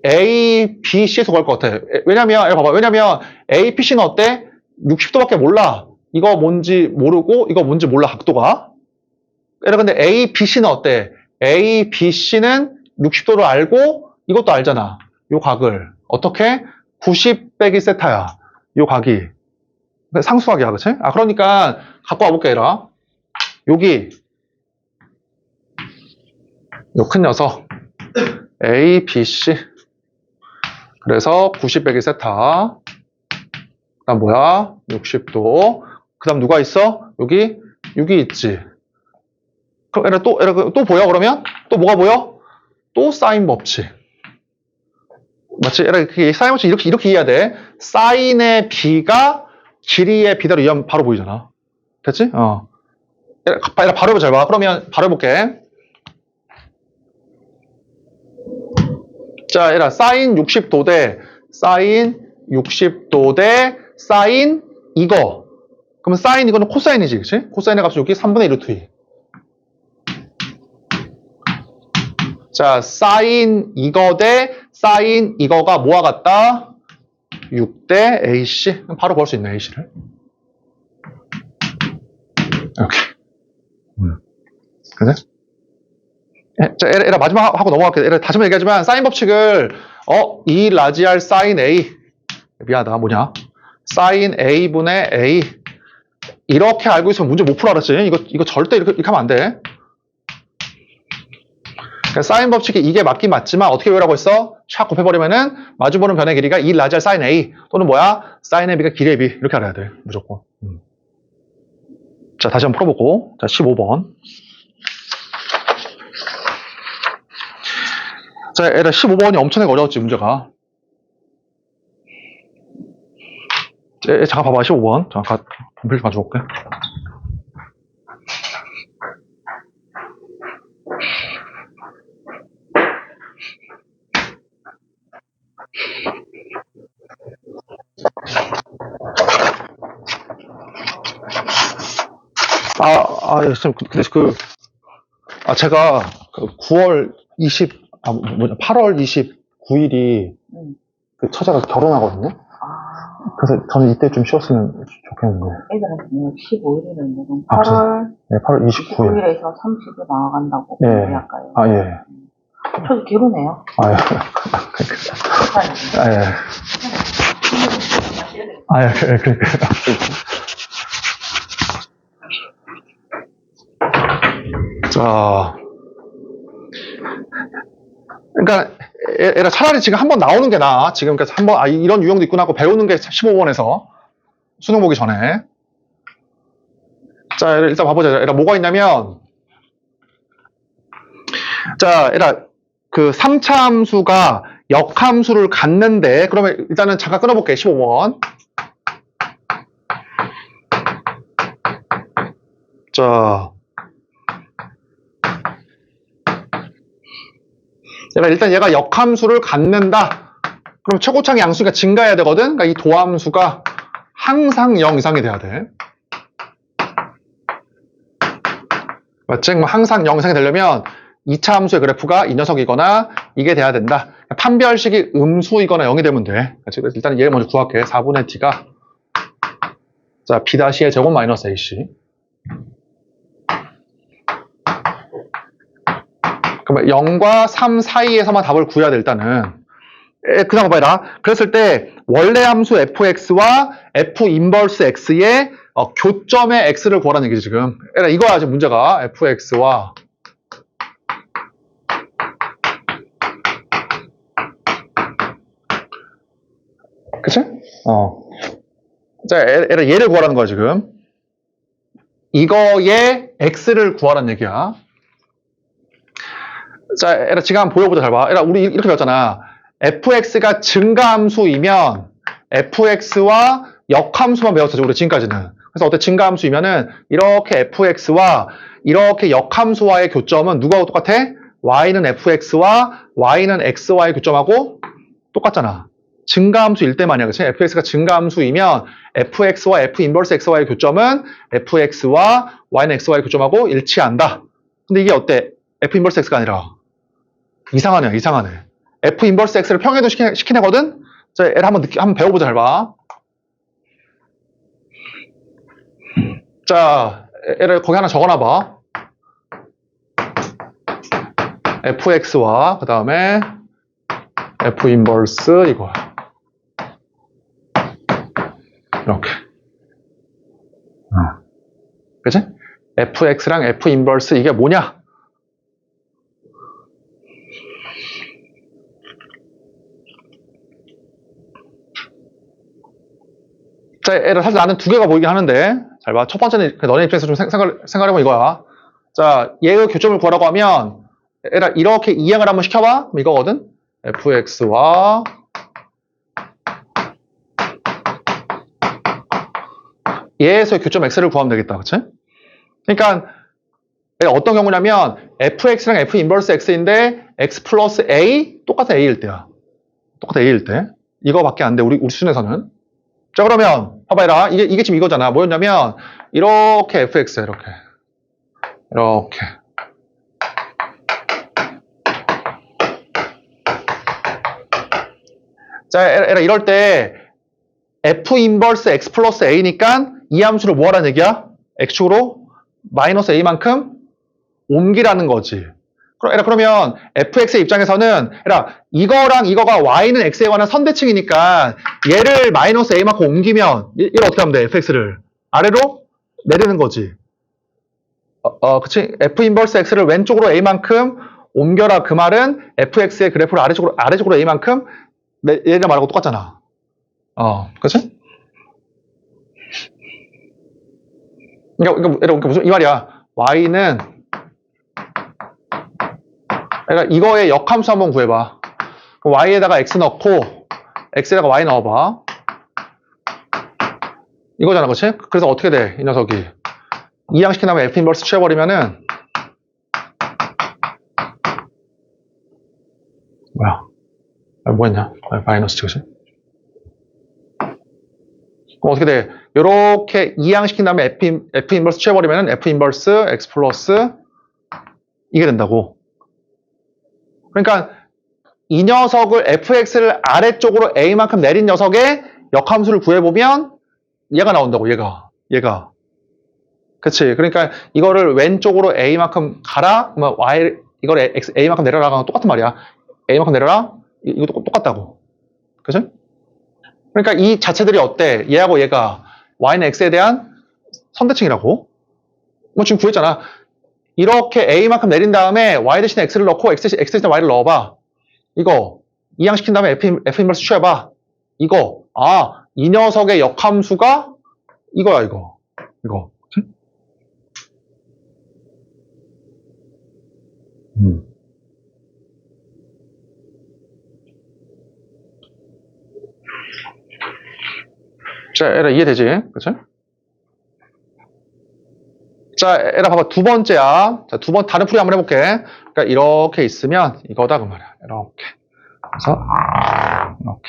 A, B, C에서 구할 것 같아. 왜냐면 A, P, C는 어때? 60도밖에 몰라. 이거 뭔지 모르고 이거 뭔지 몰라 각도가. 근데 A, B, C는 어때? A, B, C는 60도를 알고 이것도 알잖아. 요 각을. 어떻게? 90 빼기 세타야. 요 각이. 상수각이야, 그치? 그러니까 갖고 와볼게, 얘라. 여기 요 큰 녀석 A, B, C 그래서 90 빼기 세타 그 다음 뭐야? 60도 그 다음 누가 있어? 여기 있지. 그럼 얘라 또 보여 그러면? 또 뭐가 보여? 또 사인 법칙. 맞지? 얘라 사인 법칙 이렇게 이해해야 돼. 사인의 B가 길이의 B대로 이해하면 바로 보이잖아. 됐지? 얘들아, 바로 해보자. 봐. 그러면 바로 해볼게. 자, 얘들아, 사인 60도 대 사인 이거. 그러면 사인 이거는 코사인이지, 그치? 코사인의 값은 여기 3분의 1 루트 2. 자, 사인 이거 대 사인 이거가 뭐와 같다? 6대 AC. 바로 볼 수 있네, AC를. 이렇게. 그래? 자, 에라 마지막 하고 넘어갈게. 에라 다시 한번 얘기하지만, 사인 법칙을, E 라지알 사인 A. 미안하다, 뭐냐? 사인 A분의 A. 이렇게 알고 있으면 문제 못 풀어, 알았지? 이거 절대 이렇게 하면 안 돼. 그러니까 사인 법칙이 이게 맞긴 맞지만, 어떻게 외우라고 했어? 샥 곱해버리면은, 마주보는 변의 길이가 E 라지알 사인 A. 또는 뭐야? 사인 AB가 길이의 B. 이렇게 알아야 돼. 무조건. 자, 다시 한번 풀어보고. 자, 15번. 자, 에라 15번이 엄청나게 어려웠지, 문제가. 잠깐 봐봐, 15번. 잠깐, 분필 가져올게. 제가 8월 29일이 그 처자가 결혼하거든요. 그래서 저는 이때 좀 쉬었으면 좋겠는데. 애들한테는 15일이면 8월, 네, 8월 29일. 29일에서 30일 나가간다고 예. 할까요? 예. 저도 결혼해요. 예. 그러니까. 자. 그러니까, 얘가 차라리 지금 한번 나오는 게 나아. 지금, 그러니까 한번, 이런 유형도 있구나 하고 배우는 게 15번에서. 수능 보기 전에. 자, 일단 봐보자. 얘가 뭐가 있냐면, 자, 얘가 그 3차 함수가 역함수를 갖는데, 그러면 일단은 잠깐 끊어볼게. 15번. 자. 일단 얘가 역함수를 갖는다. 그럼 최고창의 양수가 증가해야 되거든. 그러니까 이 도함수가 항상 0 이상이 돼야 돼. 맞지? 항상 0 이상이 되려면 2차 함수의 그래프가 이 녀석이거나 이게 돼야 된다. 판별식이 음수이거나 0이 되면 돼. 그래서 일단 얘를 먼저 구할게. 4분의 t가 자 b-의 제곱 마이너스 ac. 그러면 0과 3 사이에서만 답을 구해야 돼, 일단은. 그 다음 봐라. 그랬을 때, 원래 함수 fx와 f 인버스 x의 교점의 x를 구하라는 얘기지, 지금. 이거야, 지금 문제가. fx와 그치? 자, 얘를 구하라는 거야, 지금. 이거의 x를 구하라는 얘기야. 자, 지금 한번 보여보자, 잘 봐. 우리 이렇게 배웠잖아. fx가 증가함수이면 fx와 역함수만 배웠었지, 우리 지금까지는. 그래서 어때? 증가함수이면은 이렇게 fx와 이렇게 역함수와의 교점은 누구하고 똑같아? y는 fx와 y는 x와의 교점하고 똑같잖아. 증가함수일 때만이야, 그치? fx가 증가함수이면 fx와 f 인버스 x와의 교점은 fx와 y는 x와의 교점하고 일치한다. 근데 이게 어때? f 인버스 x가 아니라 이상하네. f 인버스 x를 평행도 시키네거든? 자, 얘를 한번 배워보자, 잘 봐. 자, 얘를 거기 하나 적어놔봐. fx와 그 다음에 f 인버스 이거야. 이렇게. 그치? fx랑 f 인버스 이게 뭐냐? 자, 얘를 사실 나는 두 개가 보이긴 하는데, 잘 봐. 첫 번째는 너네 입장에서 좀 생각해보면 이거야. 자, 얘의 교점을 구하라고 하면, 얘를 이렇게 이행을 한번 시켜봐? 이거거든? fx와 얘에서 교점 x를 구하면 되겠다. 그치? 그러니까 어떤 경우냐면 fx랑 f 인버스 x인데 x 플러스 a 똑같은 a일 때야. 똑같은 a일 때. 이거밖에 안 돼. 우리 수준에서는. 자, 그러면 봐봐라. 이게 지금 이거잖아. 뭐였냐면 이렇게 fx야. 이렇게. 자, 에라 이럴 때 f 인버스 x 플러스 a니까 이 함수를 뭐 하라는 얘기야? x축으로 마이너스 a만큼 옮기라는 거지. 그러면 fx의 입장에서는 이거랑 이거가 y는 x에 관한 선대칭이니까 얘를 마이너스 a만큼 옮기면 얘를 어떻게 하면 돼? fx를 아래로 내리는 거지. 그치? f 인버스 x를 왼쪽으로 a만큼 옮겨라. 그 말은 fx의 그래프를 아래쪽으로 a만큼 얘랑 말하고 똑같잖아. 그치? 그러니까 무슨 이 말이야. y는 그러니까 이거의 역함수 한번 구해봐. y에다가 x 넣고 x에다가 y 넣어봐. 이거잖아, 그치? 그래서 어떻게 돼? 이 녀석이 이항시킨 다음에 f 인버스 취해버리면은 뭐했냐? 마이너스지, 그치? 그럼 어떻게 돼? 요렇게 이항시킨 다음에 f 인버스 취해버리면은 f 인버스 x 플러스 이게 된다고. 그러니까 이 녀석을 fx를 아래쪽으로 a만큼 내린 녀석의 역함수를 구해보면 얘가 나온다고. 얘가. 그치? 그러니까 이거를 왼쪽으로 a만큼 가라. 그러면 이걸 a만큼 내려라. 하면 똑같은 말이야. a만큼 내려라. 이것도 똑같다고. 그치? 그러니까 이 자체들이 어때? 얘하고 얘가 y는 x에 대한 선대칭이라고. 뭐 지금 구했잖아. 이렇게 a만큼 내린 다음에 y 대신에 x를 넣고 x 대신에 y를 넣어봐. 이거 이항시킨 다음에 f 인버스 취해봐. 이거 이 녀석의 역함수가 이거야. 이거. 그치? 자, 에라 이해되지? 그치? 자, 에라 봐봐. 두 번째야. 자, 다른 풀이 한번 해볼게. 그러니까 이렇게 있으면 이거다 그 말이야. 이렇게. 그래서 이렇게.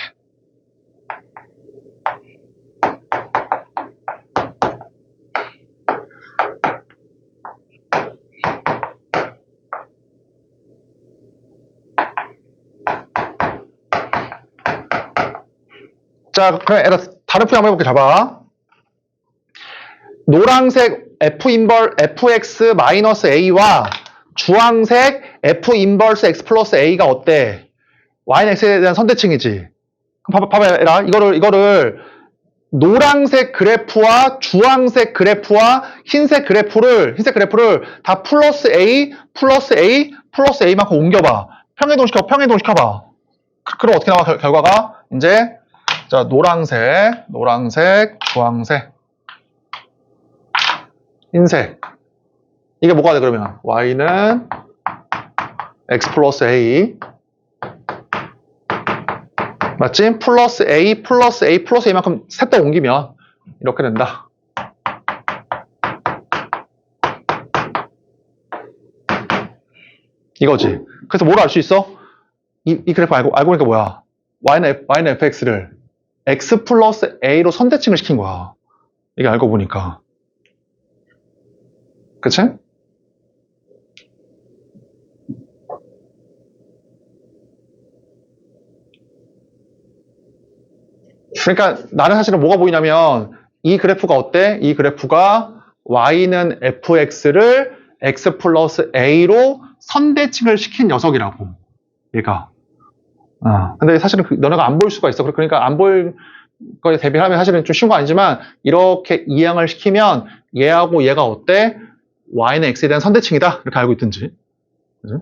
자, 그럼 에라 다른 풀이 한번 해볼게. 잡아. 노란색 fx 마이너스 a와 주황색 f 인버스 x 플러스 a가 어때? y는 x에 대한 선대칭이지. 그럼 봐봐, 에라. 이거를 노란색 그래프와 주황색 그래프와 흰색 그래프를 다 플러스 a만큼 옮겨봐. 평행이동시켜봐. 그럼 어떻게 나와, 결과가? 이제, 자, 노란색, 주황색, 흰색. 이게 뭐가 돼, 그러면? y는 x 플러스 a. 맞지? 플러스 a만큼 셋 다 옮기면 이렇게 된다. 이거지. 그래서 뭘 알 수 있어? 이 그래프 알고 보니까 뭐야? y는 fx를 x 플러스 a로 선대칭을 시킨 거야. 이게 알고 보니까. 그치? 그러니까 나는 사실은 뭐가 보이냐면 이 그래프가 어때? 이 그래프가 y는 fx를 x 플러스 a로 선대칭을 시킨 녀석이라고. 얘가. 근데 사실은 너네가 안 볼 수가 있어. 그러니까 안 볼 거에 대비하면 사실은 좀 쉬운 거 아니지만 이렇게 이항을 시키면 얘하고 얘가 어때? y는 x에 대한 선대칭이다. 이렇게 알고 있든지. 그죠?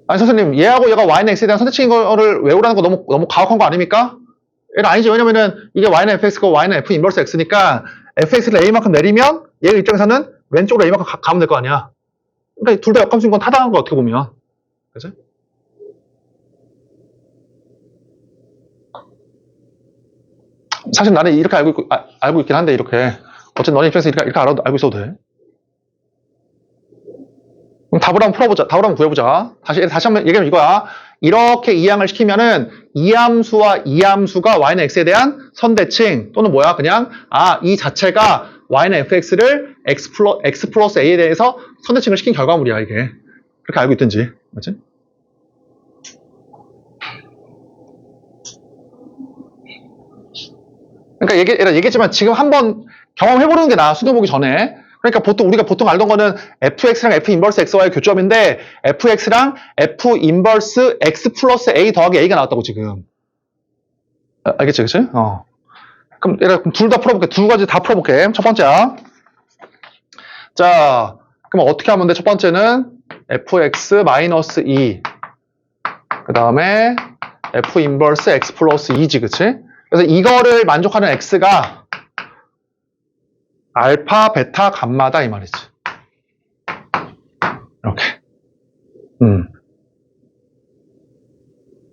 아니 선생님 얘하고 얘가 y는 x에 대한 선대칭인 거를 외우라는 거 너무 가혹한 거 아닙니까? 얘는 아니지. 왜냐면은 이게 y는 fx고 y는 f 인버스 x니까 fx를 a만큼 내리면 얘 입장에서는 왼쪽으로 a만큼 가면 될 거 아니야. 그러니까 둘 다 역함수인 건 타당한 거 어떻게 보면. 그죠? 사실 나는 이렇게 알고 있긴 한데, 이렇게. 어쨌든 너네 입장에서 이렇게 알고 있어도 돼. 그럼 답을 한번 풀어보자. 답을 한번 구해보자. 다시 한번 얘기하면 이거야. 이렇게 이항을 시키면은 이 함수와 이 함수가 y는 x에 대한 선대칭 또는 뭐야? 그냥 이 자체가 y는 fx를 x 플러스 a에 대해서 선대칭을 시킨 결과물이야, 이게. 그렇게 알고 있든지. 맞지? 그러니까 얘기했지만 지금 한번 경험해보는 게 나아, 수능 보기 전에. 그러니까 우리가 보통 알던 거는 fx랑 f 인버스 xy의 교점인데 fx랑 f 인버스 x 플러스 a 더하기 a가 나왔다고 지금. 알겠지, 그치? 그럼 둘 다 풀어볼게. 두 가지 다 풀어볼게. 첫 번째야. 자, 그럼 어떻게 하면 돼? 첫 번째는 fx 마이너스 2. 그 다음에 f 인버스 x 플러스 2지, 그치? 그래서 이거를 만족하는 x가 알파, 베타, 감마다 이 말이지. 이렇게.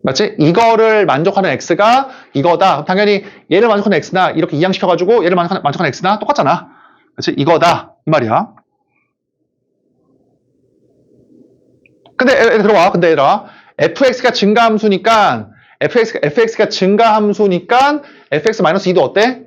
맞지? 이거를 만족하는 x가 이거다. 당연히 얘를 만족하는 x나 이렇게 이항시켜가지고 얘를 만족하는 x나 똑같잖아. 그치? 이거다. 이 말이야. 근데 얘들아, fx가 증가함수니까 fx가 증가함수니까 fx-2도 어때?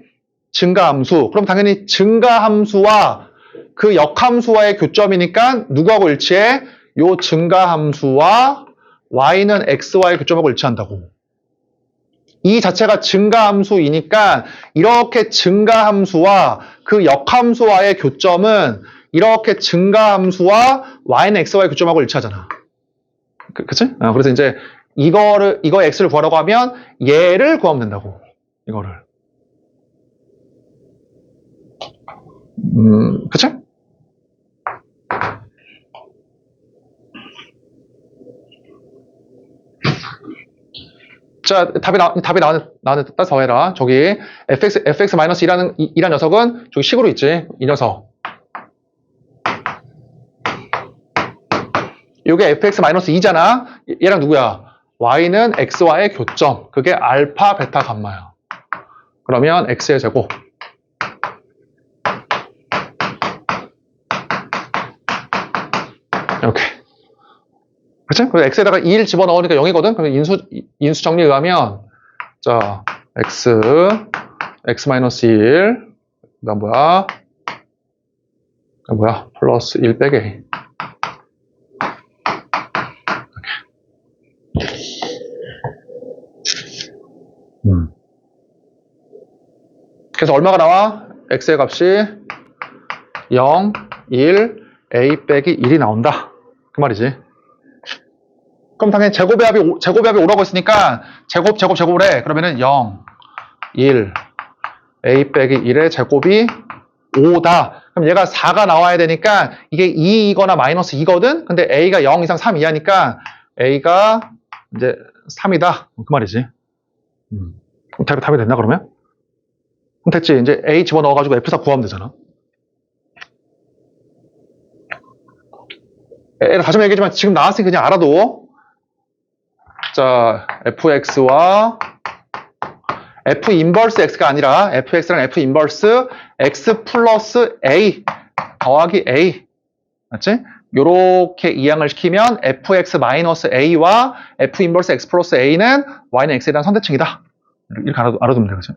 증가함수. 그럼 당연히 증가함수와 그 역함수와의 교점이니까 누구하고 일치해? 요 증가함수와 y는 x와의 교점하고 일치한다고. 이 자체가 증가함수이니까 이렇게 증가함수와 그 역함수와의 교점은 이렇게 증가함수와 y는 x와의 교점하고 일치하잖아. 그치? 그래서 이제 이거의 x를 구하라고 하면 얘를 구하면 된다고. 이거를. 그치? 자, 답이 나왔는데 따라서 더해라. 저기 fx-2라는 이란 녀석은 저기 식으로 있지. 이 녀석. 요게 fx-2잖아. 얘랑 누구야? y는 x와의 교점. 그게 알파, 베타, 감마야. 그러면 x의 제곱. 이렇게. 그치? 그래서 x에다가 2를 집어넣으니까 0이거든? 그럼 인수 정리에 의하면, 자, x-1, 그 다음 뭐야? 플러스 1 빼기 a. 그래서 얼마가 나와? x의 값이 0, 1, a 빼기 1이 나온다. 그 말이지. 그럼 당연히 제곱의 합이 5라고 했으니까 제곱을 해. 그러면은 0, 1, a 빼기 1의 제곱이 5다. 그럼 얘가 4가 나와야 되니까 이게 2이거나 마이너스 2거든? 근데 a가 0 이상 3 이하니까 a가 이제 3이다. 그 말이지. 답이 됐나 그러면? 그럼 됐지. 이제 a 집어넣어가지고 f4 구하면 되잖아. 다시 한번 얘기하지만 지금 나왔으니까 그냥 알아도. 자, fx와 f 인버스 x가 아니라 fx랑 f 인버스 x 플러스 a 더하기 a. 맞지? 요렇게 이항을 시키면 fx 마이너스 a와 f 인버스 x 플러스 a는 y는 x에 대한 선대칭이다. 이렇게 알아두면 되겠죠.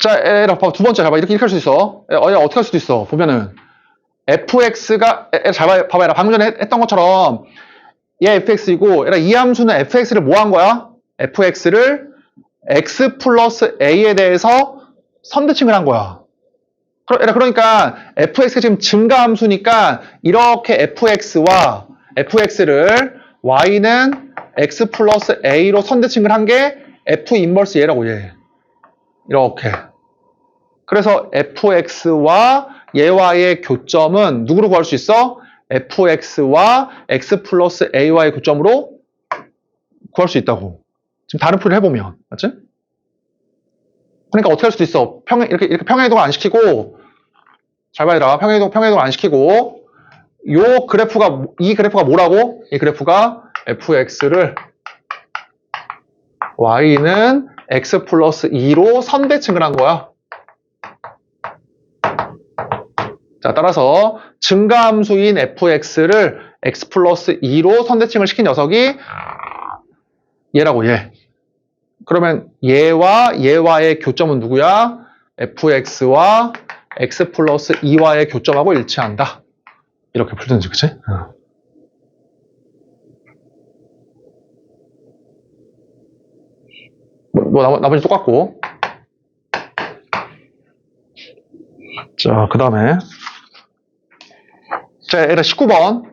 자, 두 번째 봐봐. 이렇게 할 수 있어. 어떻게 할 수도 있어. 보면은 fx가 잘 봐봐라. 방금 전에 했던 것처럼 얘 fx이고 이 함수는 fx를 뭐 한 거야? fx를 x 플러스 a에 대해서 선대칭을 한 거야. 그러니까 fx가 지금 증가함수니까 이렇게 fx를 y는 x 플러스 a로 선대칭을 한 게 f 인버스 얘라고 얘. 이렇게. 그래서 fx와 얘와의 교점은 누구로 구할 수 있어? fx와 x 플러스 a와의 교점으로 구할 수 있다고. 지금 다른 풀이를 해보면. 맞지? 그러니까 어떻게 할 수도 있어? 이렇게 평행이동을 안 시키고, 잘 봐야라. 평행이동 안 시키고, 이 그래프가 뭐라고? 이 그래프가 fx를 y는 x 플러스 2로 선대칭을 한 거야. 자, 따라서 증가함수인 fx를 x 플러스 2로 선대칭을 시킨 녀석이 얘라고, 얘. 그러면 얘와의 교점은 누구야? fx와 x 플러스 2와의 교점하고 일치한다. 이렇게 풀든지, 그치? 나머지 똑같고. 자, 그 다음에. 자, 얘가 19번.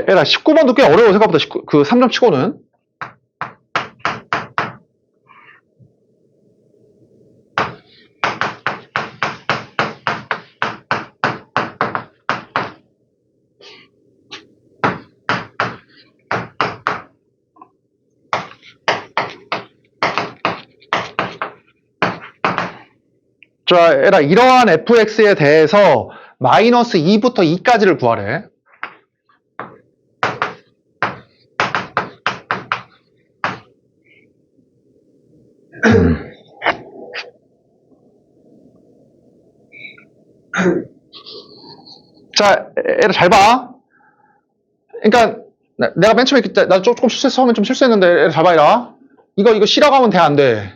얘가 19번도 꽤 어려워, 생각보다. 그 3점 치고는. 자, 얘라 이러한 fx에 대해서 마이너스 2부터 2까지를 구하래. 자, 얘라 잘 봐. 그러니까 내가 맨 처음에 나 조금 처음에 좀 실수했는데 얘라 잘 봐, 얘라. 이거 C라고 하면 돼, 안 돼?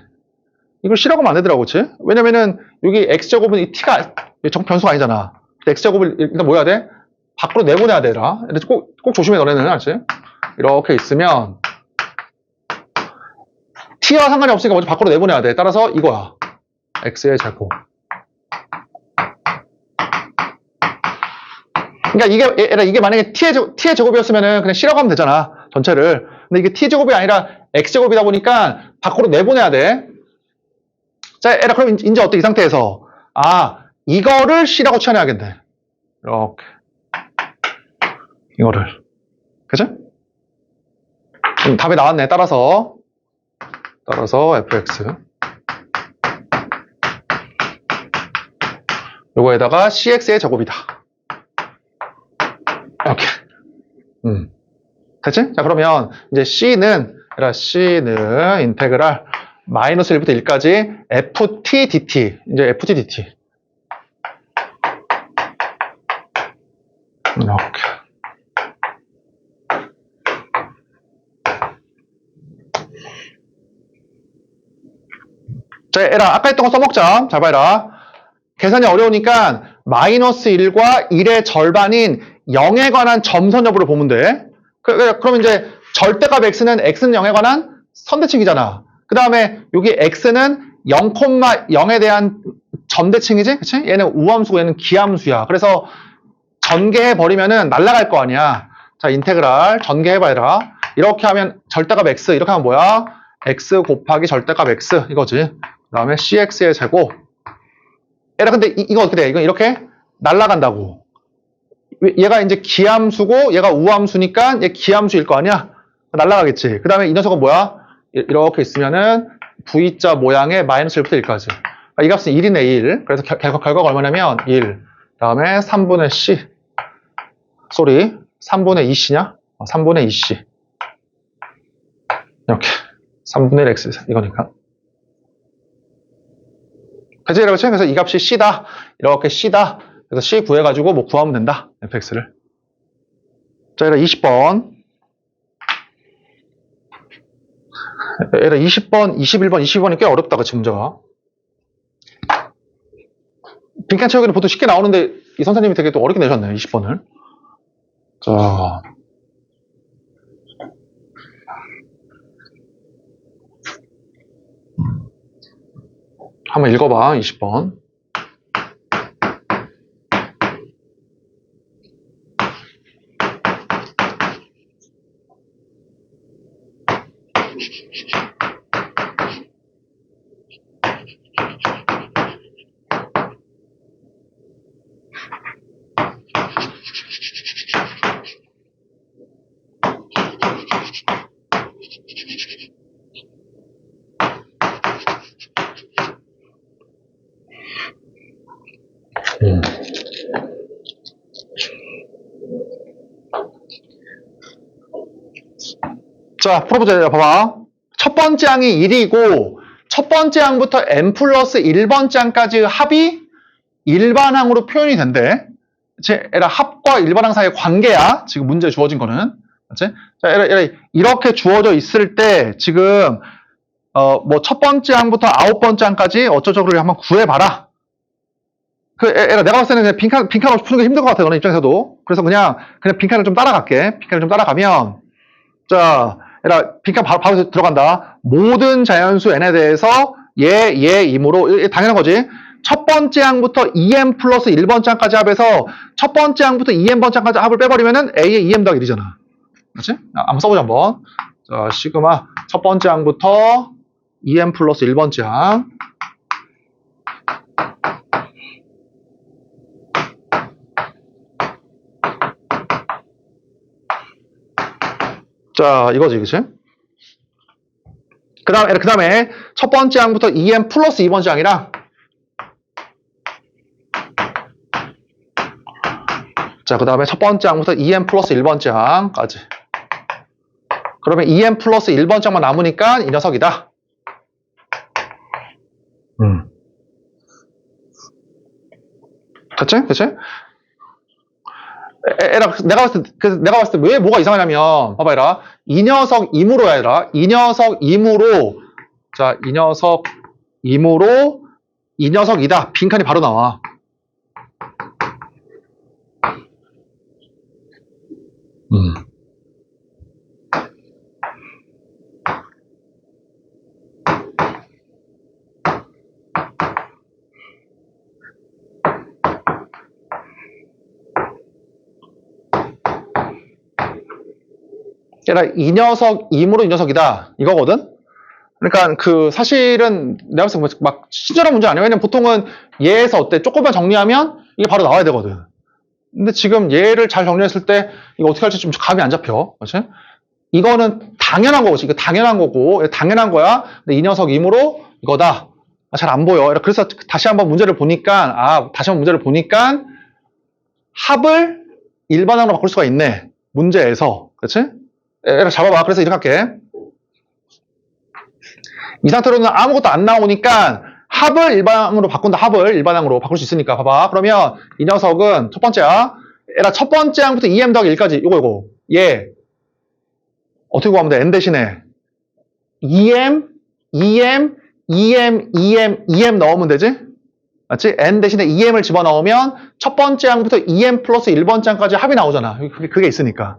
이걸 C라고 하면 안 되더라고, 그치? 왜냐면은 여기 x제곱은 이 t가 변수가 아니잖아. x제곱을 일단 뭐 해야 돼? 밖으로 내보내야 되라. 꼭 조심해, 너네는, 알지? 이렇게 있으면 t와 상관이 없으니까 먼저 밖으로 내보내야 돼. 따라서 이거야. x의 제곱. 그러니까 이게 만약에 t의 제곱이었으면은 그냥 C라고 하면 되잖아. 전체를. 근데 이게 t제곱이 아니라 x제곱이다 보니까 밖으로 내보내야 돼. 자, 그럼 이제 어때? 이 상태에서. 이거를 C라고 치환해야겠네. 이렇게. 이거를. 그치? 답이 나왔네. 따라서 fx. 요거에다가 cx의 제곱이다. 이렇게. 됐지? 자, 그러면 이제 C는 인테그랄 마이너스 1부터 1까지 ft dt. 이제 ft dt. 이렇게. 자, 얘라 아까 했던 거 써먹자. 잘 봐라. 계산이 어려우니까 마이너스 1과 1의 절반인 0에 관한 점선 여부를 보면 돼. 그럼 이제 절대값 x는 0에 관한 선대칭이잖아. 그 다음에 여기 x는 0,0에 대한 점대칭이지? 그치? 얘는 우함수고 얘는 기함수야. 그래서 전개해버리면은 날아갈 거 아니야. 자, 인테그랄 전개해봐라. 이렇게 하면 절대값 x, 이렇게 하면 뭐야? x 곱하기 절대값 x, 이거지. 그 다음에 cx의 제곱. 얘라, 근데 이거 어떻게 돼? 이건 이렇게 날아간다고. 얘가 이제 기함수고 얘가 우함수니까 얘 기함수일 거 아니야? 날아가겠지. 그 다음에 이 녀석은 뭐야? 이렇게 있으면은 V자 모양의 마이너스 1부터 1까지. 이 값은 1이네, 1. 그래서 결과가 얼마냐면 1. 그 다음에 3분의 C. 3분의 2C냐? 3분의 2C. 이렇게. 3분의 1 X. 이거니까. 그치? 그래서 이 값이 C다. 이렇게 C다. 그래서 C 구해가지고 뭐 구하면 된다. fx를. 자, 얘라 20번. 얘라 20번, 21번, 22번이 꽤 어렵다. 그치, 문제가. 빈칸 채우기는 보통 쉽게 나오는데 이 선생님이 되게 또 어렵게 내셨네요. 20번을. 자. 한번 읽어봐. 20번. 자, 풀어보자. 봐봐. 첫 번째 항이 1이고, 첫 번째 항부터 n 플러스 1번째 항까지 합이 일반항으로 표현이 된대. 그치? 에라 합과 일반항 사이의 관계야. 지금 문제에 주어진 거는. 그치? 자, 에라 이렇게 주어져 있을 때, 지금, 뭐, 첫 번째 항부터 9번째 항까지 어쩌저쩌를 한번 구해봐라. 에라 내가 봤을 때는 그냥 빈칸 없이 푸는 게 힘들 것 같아. 너네 입장에서도. 그래서 그냥 빈칸을 좀 따라갈게. 빈칸을 좀 따라가면, 자, 에라 빈칸 바로 들어간다. 모든 자연수 n에 대해서 얘이므로 당연한 거지. 첫 번째 항부터 2m 플러스 1번째 항까지 합해서 첫 번째 항부터 2m번째 항까지 합을 빼버리면은 a의 2m 더하기 1이잖아. 그렇지? 한번 써보자 한번. 자, 시그마 첫 번째 항부터 2m 플러스 1번째 항. 자, 이거지, 그치? 그 다음에 첫 번째 항부터 2m 플러스 2번째 항이랑 자, 그 다음에 첫 번째 항부터 2m 플러스 1번째 항까지. 그러면 2m 플러스 1번째 항만 남으니까 이 녀석이다. 그치? 그치? 내가 봤을 때 왜 뭐가 이상하냐면, 봐봐, 얘라. 이 녀석 임으로야, 얘라. 이 녀석 임으로, 자, 이 녀석 임으로, 이 녀석이다. 빈칸이 바로 나와. 얘라, 이 녀석 임으로 이 녀석이다. 이거거든? 그러니까 사실은 내가 봤을 때 막 친절한 문제 아니야. 왜냐면 보통은 얘에서 어때? 조금만 정리하면 이게 바로 나와야 되거든. 근데 지금 얘를 잘 정리했을 때 이거 어떻게 할지 좀 감이 안 잡혀. 그렇지? 이거는 당연한 거지. 이거 당연한 거고, 당연한 거야. 근데 이 녀석 임으로 이거다. 잘 안 보여. 그래서 다시 한번 문제를 보니까, 합을 일반항으로 바꿀 수가 있네. 문제에서. 그렇지? 얘를 잡아봐. 그래서 이렇게 할게. 이 상태로는 아무것도 안 나오니까 합을 일반항으로 바꾼다. 합을 일반항으로 바꿀 수 있으니까. 봐봐. 그러면 이 녀석은 첫 번째야. 얘라 첫 번째 항부터 2m 더하기 1까지. 요거. 얘. 어떻게 구하면 돼? n 대신에 2m 넣으면 되지? 맞지? n 대신에 2m을 집어넣으면 첫 번째 항부터 2m 플러스 1번째 항까지 합이 나오잖아. 그게 있으니까.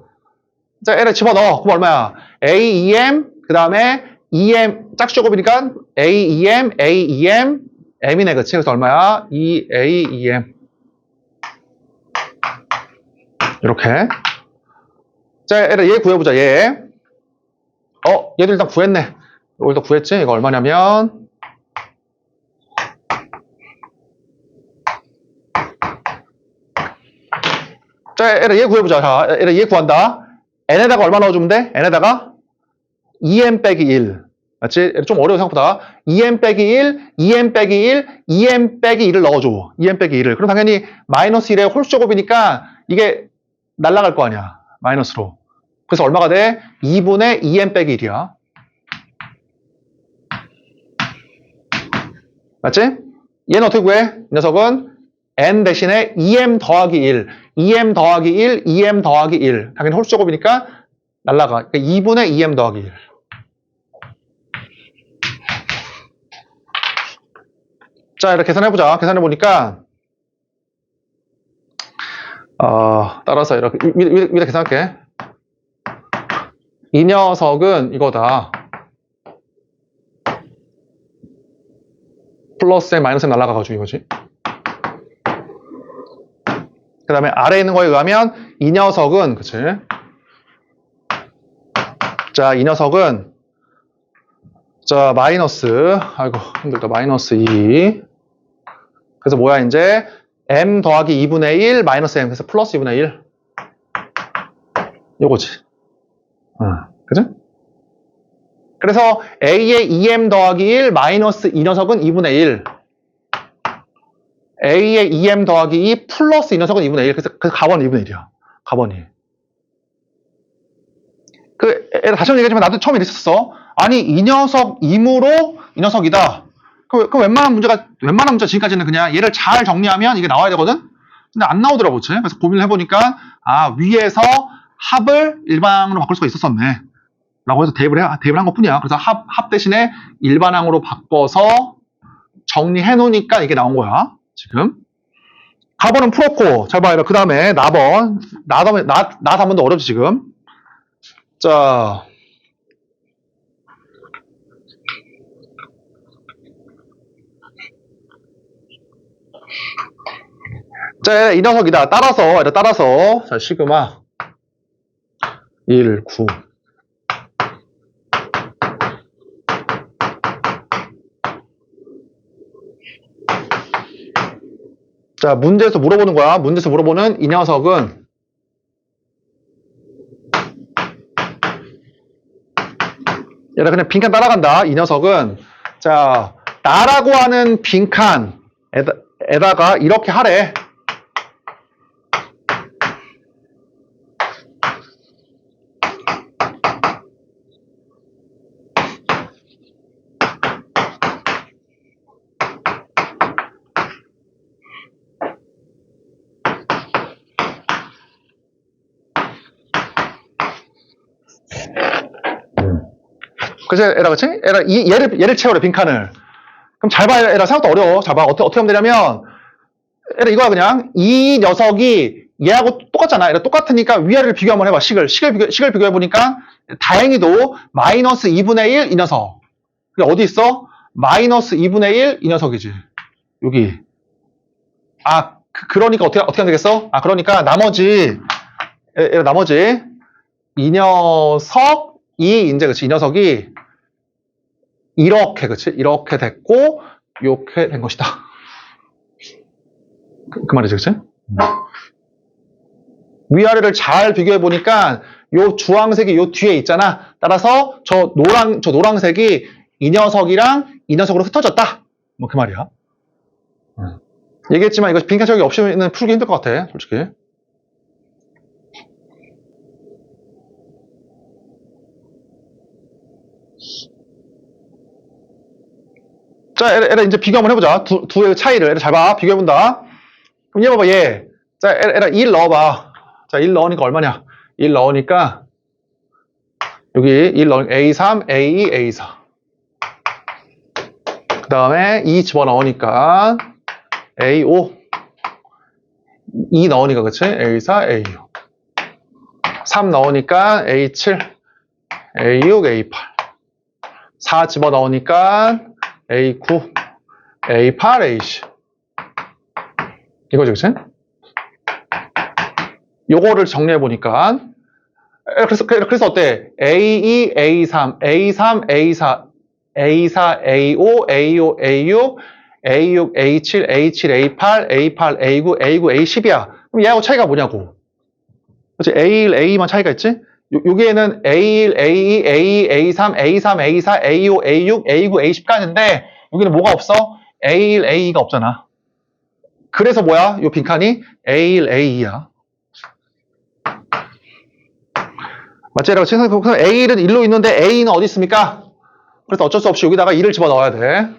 자, 얘를 집어넣어. 그럼 얼마야? a, 2m, 그 다음에 2m, 짝수 제곱이니까 a, 2m, a, 2m, m이네. 그치? 그래서 얼마야? 2a, 2m. 이렇게. 자, 얘 구해보자. 얘. 얘도 일단 구했네. 이거 일단 구했지? 이거 얼마냐면, 자, 얘 구해보자. 자, 얘 구한다. n에다가 얼마 넣어주면 돼? n에다가 2m 빼기 1. 맞지? 좀 어려워, 생각보다. 2m 빼기 1, 2m 빼기 1, 2m 빼기 1을 넣어줘. 2m 빼기 1을. 그럼 당연히 마이너스 1의 홀수 제곱이니까 이게 날아갈 거 아니야. 마이너스로. 그래서 얼마가 돼? 2분의 2m 빼기 1이야. 맞지? 얘는 어떻게 구해? 이 녀석은 n 대신에 2m 더하기 1, 2m 더하기 1, 2m 더하기 1. 당연히 홀수 제곱이니까 날라가. 그러니까 2분의 2m 더하기 1. 자, 이렇게 계산해보자. 계산해보니까, 따라서 이렇게, 위에 계산할게. 이 녀석은 이거다. 플러스 M, 마이너스 M 날라가가지고 이거지. 그 다음에 아래에 있는 거에 의하면 이 녀석은, 그치? 자, 이 녀석은, 자, 마이너스, 아이고, 힘들다. 마이너스 2. 그래서 뭐야, 이제? M 더하기 2분의 1, 마이너스 M. 그래서 플러스 2분의 1. 요거지. 그죠? 그래서 A의 2M 더하기 1, 마이너스 이 녀석은 2분의 1. A의 2M 더하기 2, 플러스 이 녀석은 2분의 1. 그래서 가번이 2분의 1이야. 가번이. 얘들아, 다시 한번 얘기하지만 나도 처음에 이랬었어. 아니, 이 녀석 임으로 이 녀석이다. 그 웬만한 문제 지금까지는 그냥 얘를 잘 정리하면 이게 나와야 되거든? 근데 안 나오더라고, 그치? 그래서 고민을 해보니까, 아, 위에서 합을 일반항으로 바꿀 수가 있었었네. 라고 해서 대입을 한 것 뿐이야. 그래서 합 대신에 일반항으로 바꿔서 정리해 놓으니까 이게 나온 거야, 지금. 가번은 풀었고, 잘 봐요. 그 다음에 나번. 나 한번더 어렵지, 지금. 자. 자, 이 녀석이다. 따라서. 자, 시그마. 1, 9. 자, 문제에서 물어보는 거야. 문제에서 물어보는 이 녀석은 얘가 그냥 빈칸 따라간다. 이 녀석은 자, 나라고 하는 빈칸에다가 이렇게 하래. 그치? 에라, 그치? 에라, 얘를 채우래, 빈칸을. 그럼 잘 봐요. 에라, 생각도 어려워. 잘 봐. 어떻게 하면 되냐면, 에라, 이거야, 그냥. 이 녀석이 얘하고 똑같잖아. 에라, 똑같으니까 위아래를 비교 한번 해봐. 식을 비교해보니까, 다행히도 마이너스 2분의 1 이 녀석. 그게 어디 있어? 마이너스 2분의 1 이 녀석이지. 여기. 아, 그러니까 어떻게 하면 되겠어? 아, 그러니까 나머지, 이 녀석이, 이제, 그치? 이 녀석이, 이렇게, 그치? 이렇게 됐고, 이렇게 된 것이다. 그 말이지, 그치? 위아래를 잘 비교해보니까, 요 주황색이 요 뒤에 있잖아. 따라서, 저 노란색이 이 녀석이랑 이 녀석으로 흩어졌다. 뭐, 그 말이야. 얘기했지만, 이거 빈칸 채우기 없이는 풀기 힘들 것 같아, 솔직히. 자, 에라 이제 비교 한번 해보자. 두의 차이를. 에라 잘 봐. 비교해본다. 그럼 얘 봐봐, 얘. 자, 에라 1 넣어봐. 자, 1 넣으니까 얼마냐? 1 넣으니까, 여기 1 넣으니까 A3, A2, A4. 그 다음에 2 집어넣으니까 A5. 2 넣으니까, 그치? A4, A6. 3 넣으니까 A7, A6, A8. 4 집어넣으니까 A9, A8, A10. 이거지, 그치? 요거를 정리해보니까. 그래서 어때? A2, A3, A3, A4, A4, A5, A5, A6, A6, A7, A7, A8, A8, A9, A9, A10이야. 그럼 얘하고 차이가 뭐냐고. 그치? A1, A2만 차이가 있지? 여기에는 A1, A2, A2, A3, A3, A4, A5, A6, A9, A10까지인데 여기는 뭐가 없어? A1, A2가 없잖아. 그래서 뭐야? 요 빈칸이 A1, A2야. 맞지? 그래서 A1은 1로 있는데 A2는 어디 있습니까? 그래서 어쩔 수 없이 여기다가 2를 집어넣어야 돼.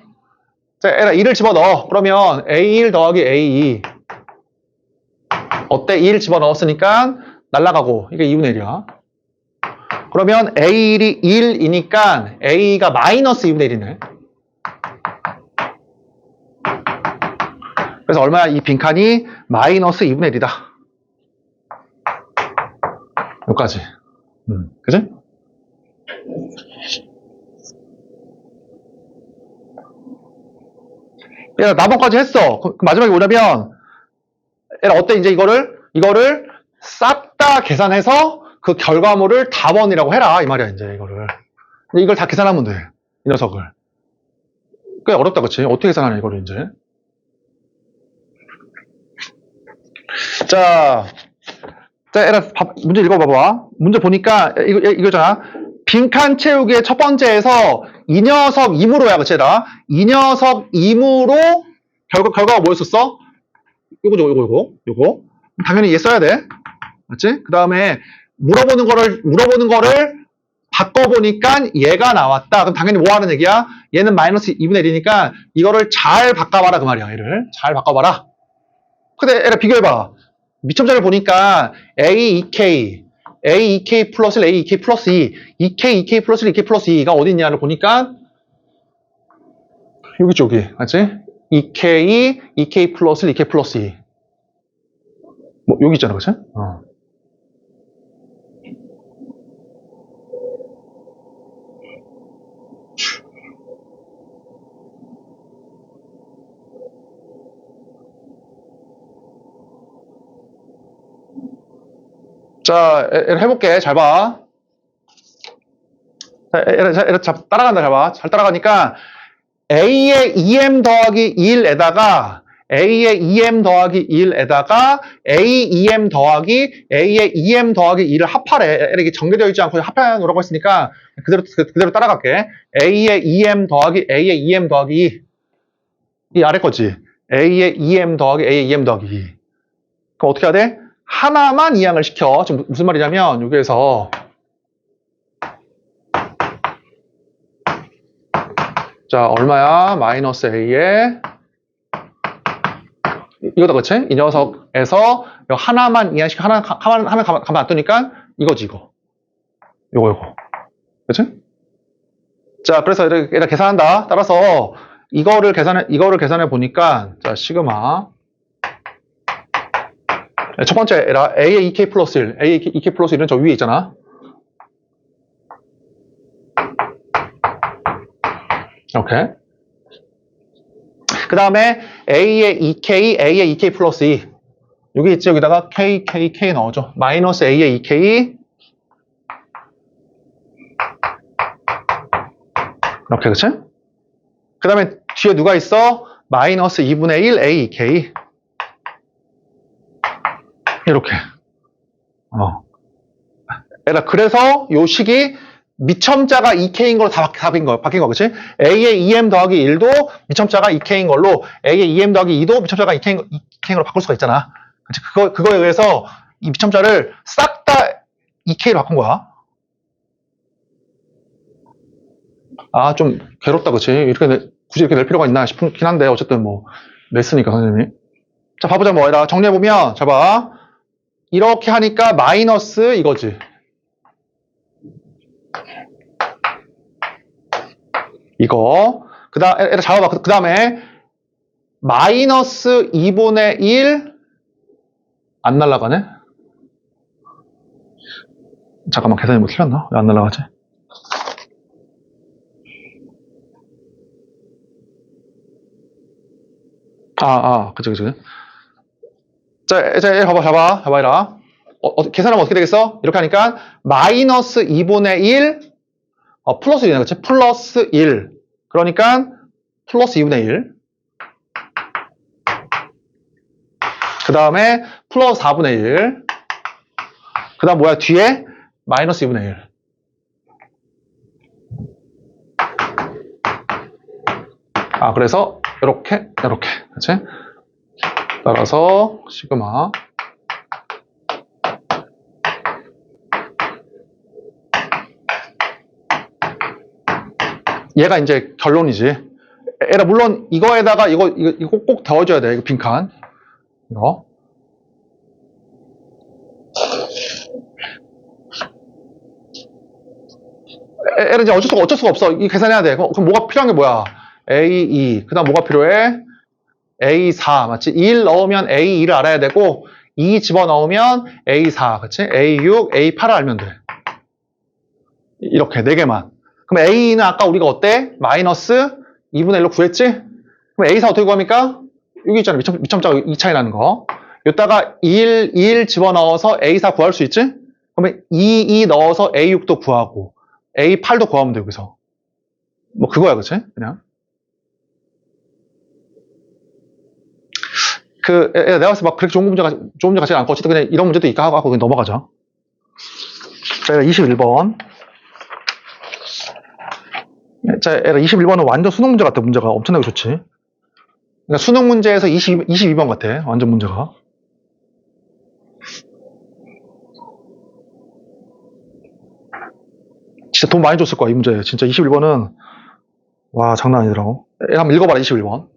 자, 에라 2를 집어넣어. 그러면 A1 더하기 A2. 어때? 2를 집어넣었으니까 날라가고 이게 2분의 1이야. 그러면 A1이 1이니까 A가 마이너스 2분의 1이네. 그래서 얼마야? 이 빈칸이 마이너스 2분의 1이다. 여기까지. 그지? 얘가 나번까지 했어. 그 마지막에 뭐냐면, 얘가 어때? 이제 이거를 싹 다 계산해서 그 결과물을 답원이라고 해라. 이 말이야, 이제 이거를. 이걸 다 계산하면 돼. 이 녀석을. 꽤 어렵다, 그치? 어떻게 계산하냐, 이거를 이제. 자, 얘라 문제 읽어봐봐. 문제 보니까, 이거잖아. 빈칸 채우기의 첫 번째에서 이 녀석 임으로야, 그치? 이 녀석 임으로 결과가 뭐였었어? 요거. 당연히 얘 써야 돼. 맞지? 그 다음에 물어보는 거를 바꿔보니까 얘가 나왔다. 그럼 당연히 뭐 하는 얘기야? 얘는 마이너스 2분의 1이니까 이거를 잘 바꿔봐라 그 말이야. 얘를 잘 바꿔봐라. 근데 얘를 비교해봐. 미첨자를 보니까 A2K 플러스 1, A2K 플러스 2, 2K 플러스 1, 2K 플러스 2가 어디 있냐를 보니까 여기 쪽이 맞지? 2K 플러스 1, 2K 플러스 2. 뭐 여기 있잖아, 그치? 자, 해볼게. 잘 봐. 자, 따라간다. 잘 봐. 잘 따라가니까 A의 2M 더하기 1에다가 A의 2M 더하기 1에다가 A 2M 더하기 A의 2M 더하기 2를 합하래. 이렇게 전개되어 있지 않고 합해 놓으라고 했으니까 그대로 따라갈게. A의 2M 더하기 A의 2M 더하기 2. 이 아래 거지. A의 2M 더하기 A의 2M 더하기 2. 그럼 어떻게 해야 돼? 하나만 이항을 시켜. 지금 무슨 말이냐면 여기에서 자, 얼마야? 마이너스 A에 이거다, 그치? 이 녀석에서 하나만 이항시켜 하나 가만 놔두니까 이거지, 이거. 요거. 그치? 자, 그래서 이렇게 계산한다. 따라서 이거를 계산해 보니까 자, 시그마 첫 번째 에라 A의 2K 플러스 1, A의 2K 플러스 1은 저 위에 있잖아. 이렇게. 그 다음에 A의 2K, A의 2K 플러스 2. 여기 있지? 여기다가 K 넣어줘. 마이너스 A의 2K. 이렇게, 그치? 그 다음에 뒤에 누가 있어? 마이너스 2분의 1 A 2K. 이렇게. 그래서 요 식이 미첨자가 2K인 걸로 다 바뀐 거, 그치? A의 2M 더하기 1도 미첨자가 2K인 걸로, A의 2M 더하기 2도 미첨자가 2K인 걸로 바꿀 수가 있잖아. 그치? 그거에 의해서 이 미첨자를 싹 다 2K로 바꾼 거야. 아, 좀 괴롭다, 그치? 굳이 이렇게 낼 필요가 있나 싶긴 한데, 어쨌든 뭐, 냈으니까, 선생님이. 자, 봐보자, 뭐라. 정리해보면, 자, 봐. 이렇게 하니까 마이너스 이거지. 이거. 잡아봐. 그 다음에 마이너스 2분의 1 안 날라가네? 잠깐만, 계산이 뭐 틀렸나? 왜 안 날라가지? 그치. 자, 봐봐, 이라. 계산하면 어떻게 되겠어? 이렇게 하니까, 마이너스 2분의 1, 플러스 1이네, 그치? 플러스 1. 그러니까, 플러스 2분의 1. 그 다음에, 플러스 4분의 1. 그 다음 뭐야? 뒤에, 마이너스 2분의 1. 그래서, 이렇게. 그치? 따라서 시그마 얘가 이제 결론이지. 물론 이거에다가 이거 꼭 더워줘야 돼. 이거 빈칸 이거. 이제 어쩔 수가 없어. 이 계산해야 돼. 그럼 뭐가 필요한 게 뭐야? A2. 그 다음 뭐가 필요해? A4. 맞지? 1 넣으면 A2를 알아야 되고 2 집어넣으면 A4. 그치? A6, A8을 알면 돼. 이렇게 4개만. 그럼 A는 아까 우리가 어때? 마이너스 2분의 1로 구했지? 그럼 A4 어떻게 구합니까? 여기 있잖아. 미첨자가 2차이 나는 거. 여기다가 1 집어넣어서 A4 구할 수 있지? 그러면 2 넣어서 A6도 구하고 A8도 구하면 돼, 여기서. 뭐 그거야, 그치? 그냥. 내가 봤을 때 막 그렇게 좋은 문제 같지는 않고, 어쨌든 그냥 이런 문제도 있까 하고 그냥 넘어가자. 자, 21번. 자, 21번은 완전 수능 문제 같아, 문제가. 엄청나게 좋지. 그러니까 수능 문제에서 22번 같아, 완전 문제가. 진짜 돈 많이 줬을 거야, 이 문제. 진짜 21번은, 와, 장난 아니더라고. 한번 읽어봐라, 21번.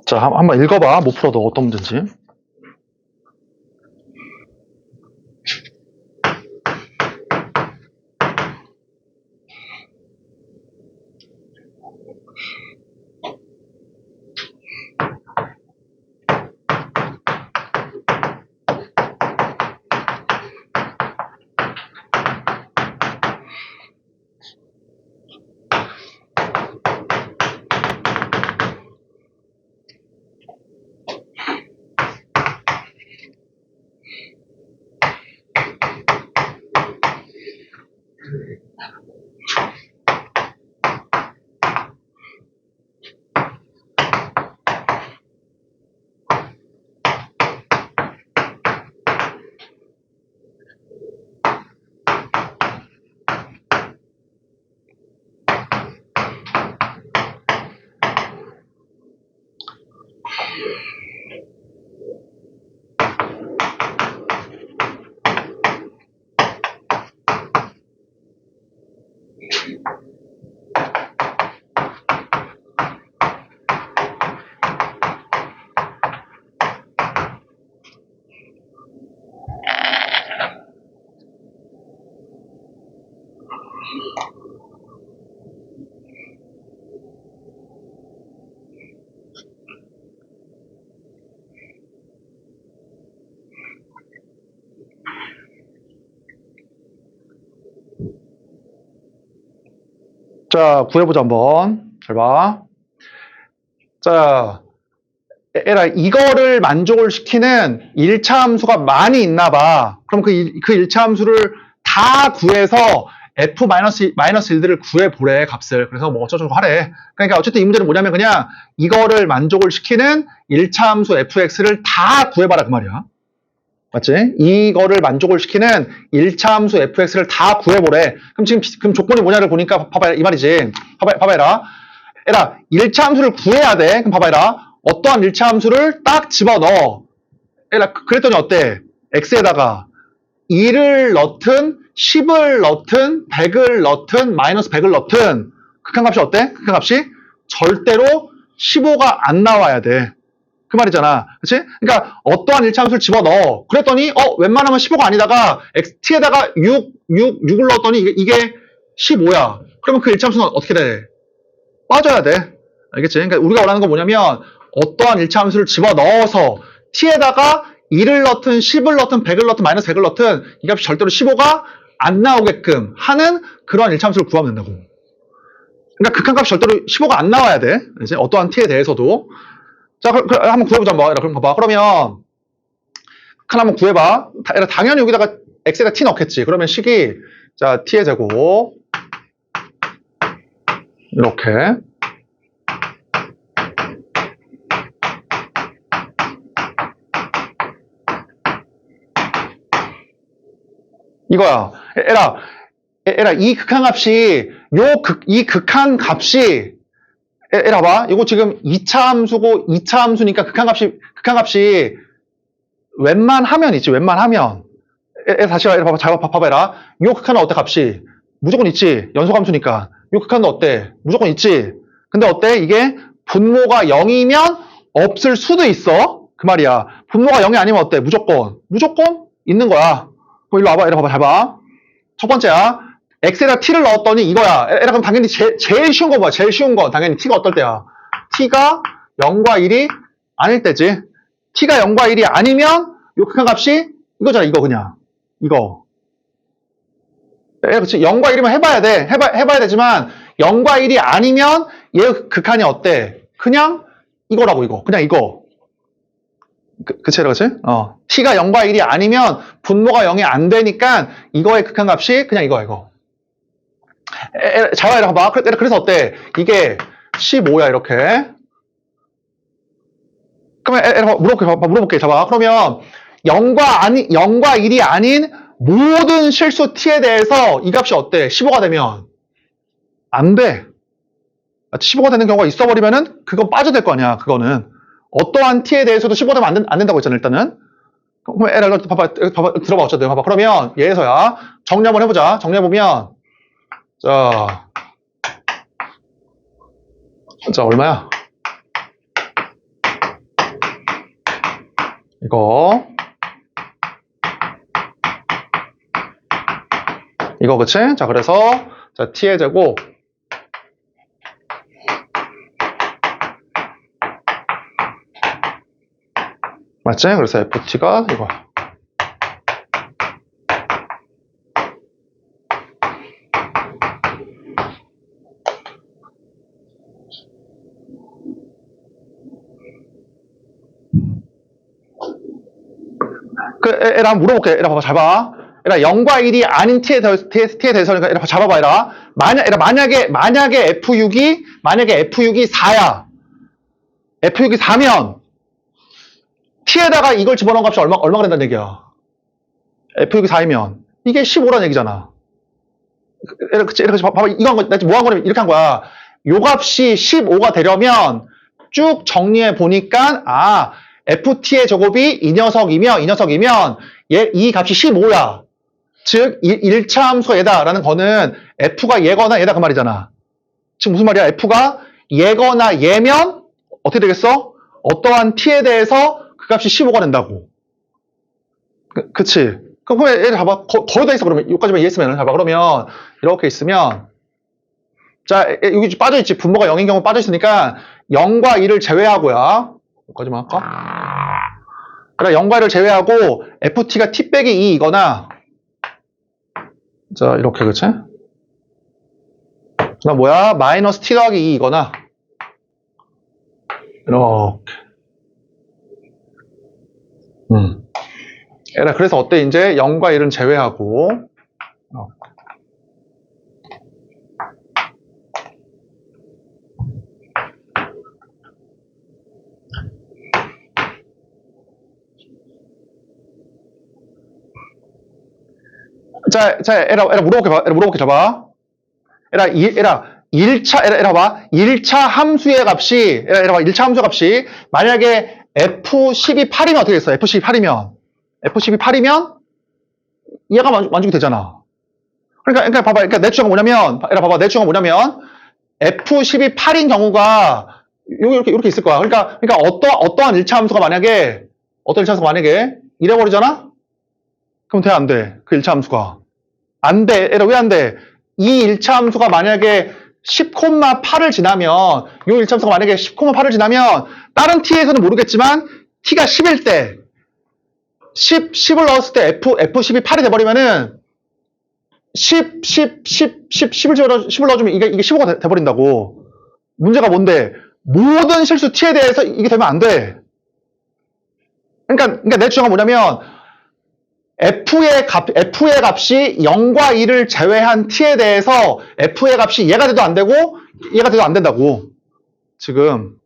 자, 한번 읽어봐. 못 풀어도 어떤 문제인지. 자, 구해보자, 한번. 잘 봐. 자, 에라, 이거를 만족을 시키는 1차 함수가 많이 있나 봐. 그럼 그 1차 함수를 다 구해서 F-1들을 구해보래, 값을. 그래서 뭐 어쩌고저쩌고 하래. 그러니까 어쨌든 이 문제는 뭐냐면 그냥 이거를 만족을 시키는 1차 함수 fx를 다 구해봐라, 그 말이야. 맞지? 이거를 만족을 시키는 1차 함수 fx를 다 구해보래. 그럼 조건이 뭐냐를 보니까 봐봐, 이 말이지. 봐봐라. 에라, 1차 함수를 구해야 돼. 그럼 봐봐라. 어떠한 1차 함수를 딱 집어넣어. 에라, 그랬더니 어때? x에다가 2를 넣든 10을 넣든 100을 넣든 마이너스 100을 넣든 극한값이 어때? 극한값이 절대로 15가 안 나와야 돼. 그 말이잖아. 그치? 그러니까 어떠한 1차 함수를 집어넣어. 그랬더니 웬만하면 15가 아니다가 t에다가 6을 넣었더니 이게 15야. 그러면 그 1차 함수는 어떻게 돼? 빠져야 돼. 알겠지? 그러니까 우리가 원하는 건 뭐냐면 어떠한 1차 함수를 집어넣어서 t에다가 2를 넣든 10을 넣든 100을 넣든 마이너스 100을 넣든 이 값이 절대로 15가 안 나오게끔 하는 그러한 1차 함수를 구하면 된다고. 그러니까 극한값이 절대로 15가 안 나와야 돼. 이제 어떠한 t에 대해서도. 자, 한번 구해보자. 뭐. 그럼 봐봐. 그러면 극한 한번 구해봐. 당연히 여기다가 x에다 t 넣겠지. 그러면 식이 자 t의 제곱 이렇게 이거야. 에라, 이 극한값이, 이 극한값이, 에라 봐. 이거 지금 2차 함수고, 2차 함수니까 극한값이, 웬만하면 있지, 웬만하면. 다시 봐봐, 잘 봐봐라. 요 극한은 어때, 값이? 무조건 있지. 연속함수니까. 요 극한은 어때? 무조건 있지. 근데 어때? 이게 분모가 0이면 없을 수도 있어. 그 말이야. 분모가 0이 아니면 어때? 무조건 있는 거야. 일로 와봐, 이리 봐봐, 잘 봐. 첫 번째야. x에다 t를 넣었더니 이거야. 에라, 그럼 당연히 제일 쉬운 거 뭐야? 제일 쉬운 거. 당연히 t가 어떨 때야? t가 0과 1이 아닐 때지. t가 0과 1이 아니면 요 극한값이 이거잖아, 이거 그냥. 이거. 그렇지. 0과 1이면 해봐야 돼. 해봐야 되지만 0과 1이 아니면 얘 극한이 어때? 그냥 이거라고, 이거. 그냥 이거. 그치? t가 0과 1이 아니면 분모가 0이 안 되니까 이거의 극한값이 그냥 이거야, 이거. 잘 봐봐. 그래서 어때? 이게 15야, 이렇게. 그러면 물어볼게. 잡아. 그러면 0과 1이 아닌 모든 실수 t에 대해서 이 값이 어때? 15가 되면 안 돼. 15가 되는 경우가 있어버리면은 그건 빠져야 될 거 아니야. 그거는 어떠한 t에 대해서도 15가 되면 안 된다고 했잖아. 일단은 그럼 에라 봐봐 들어봐 어쨌든 봐봐. 그러면 얘에서야 정리 한번 해보자. 정리해보면 자 얼마야? 이거 그치? 자 그래서 자 t의 제곱 맞지? 그래서 ft가 이거 에라 물어볼게. 에라 봐봐 잘 봐. 에라 0과 1이 아닌 t에 대해서니까 에라 잡아봐 에라. 만약에 f6이 4야. f6이 4면 t에다가 이걸 집어넣은 값이 얼마가 된다는 얘기야. f6이 4이면 이게 15라는 얘기잖아. 그치? 봐봐 이거 뭐 한 거냐면 이렇게 한 거야. 요 값이 15가 되려면 쭉 정리해 보니까 ft의 제곱이 이 녀석이면 이 값이 15야. 즉 1차 함수가 얘다라는 거는 f가 얘거나 얘다 그 말이잖아. 지금 무슨 말이야? f가 얘거나 얘면 어떻게 되겠어? 어떠한 t에 대해서 그 값이 15가 된다고. 그치? 그럼 얘를 봐봐. 거의 다 있어. 그러면 여기까지만 이해했으면 봐봐. 그러면 이렇게 있으면 자 여기 빠져있지. 분모가 0인 경우 빠져있으니까 0과 1을 제외하고요. 여기까지만 할까? 그래 0과 1을 제외하고 ft가 t 빼기 2이거나 자 이렇게 그치? 나 뭐야? 마이너스 t 더하기 2이거나 이렇게 얘라 그래서 어때? 이제 0과 1은 제외하고 자, 에라 물어볼게 줘봐. 에라 1차 봐봐. 1차 함수의 값이, 에라 봐. 1차 함수 값이, 만약에 F12 8이면 어떻게 됐어? F12 8이면, 얘가 만족이 되잖아. 그러니까 봐봐. 그러니까 내 주장은 뭐냐면, 에라 봐봐. 내 주장은 뭐냐면, F12 8인 경우가, 이렇게 있을 거야. 그러니까 어떠한 1차 함수가 만약에, 이래버리잖아? 그럼 돼, 안 돼? 그 1차 함수가. 안 돼. 에라 왜 안 돼? 이 1차 함수가 만약에 10,8을 지나면 요 1차 함수가 만약에 10,8을 지나면 다른 t에서는 모르겠지만 t가 10일 때 10을 넣었을 때 f10이 8이 돼버리면은 10을 넣어주면 이게 15가 돼버린다고. 문제가 뭔데? 모든 실수 t에 대해서 이게 되면 안 돼. 그러니까 내 주장은 뭐냐면 f의 값이 0과 1을 제외한 t에 대해서 f의 값이 얘가 돼도 안 되고 얘가 돼도 안 된다고. 지금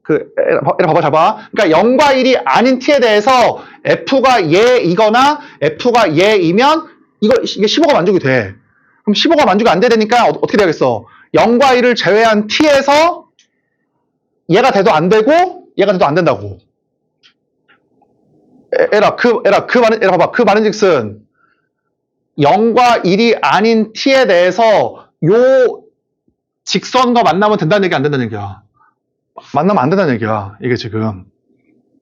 봐봐 잡아. 그러니까 0과 1이 아닌 t에 대해서 f가 얘이거나 f가 얘이면 이게 15가 만족이 돼. 그럼 15가 만족이 안 되니까 어떻게 돼야겠어? 0과 1을 제외한 t에서 얘가 돼도 안 되고 얘가 돼도 안 된다고. 봐봐. 그 말은즉슨 0과 1이 아닌 t에 대해서 요 직선과 만나면 된다는 얘기 안 된다는 얘기야. 만나면 안 된다는 얘기야. 이게 지금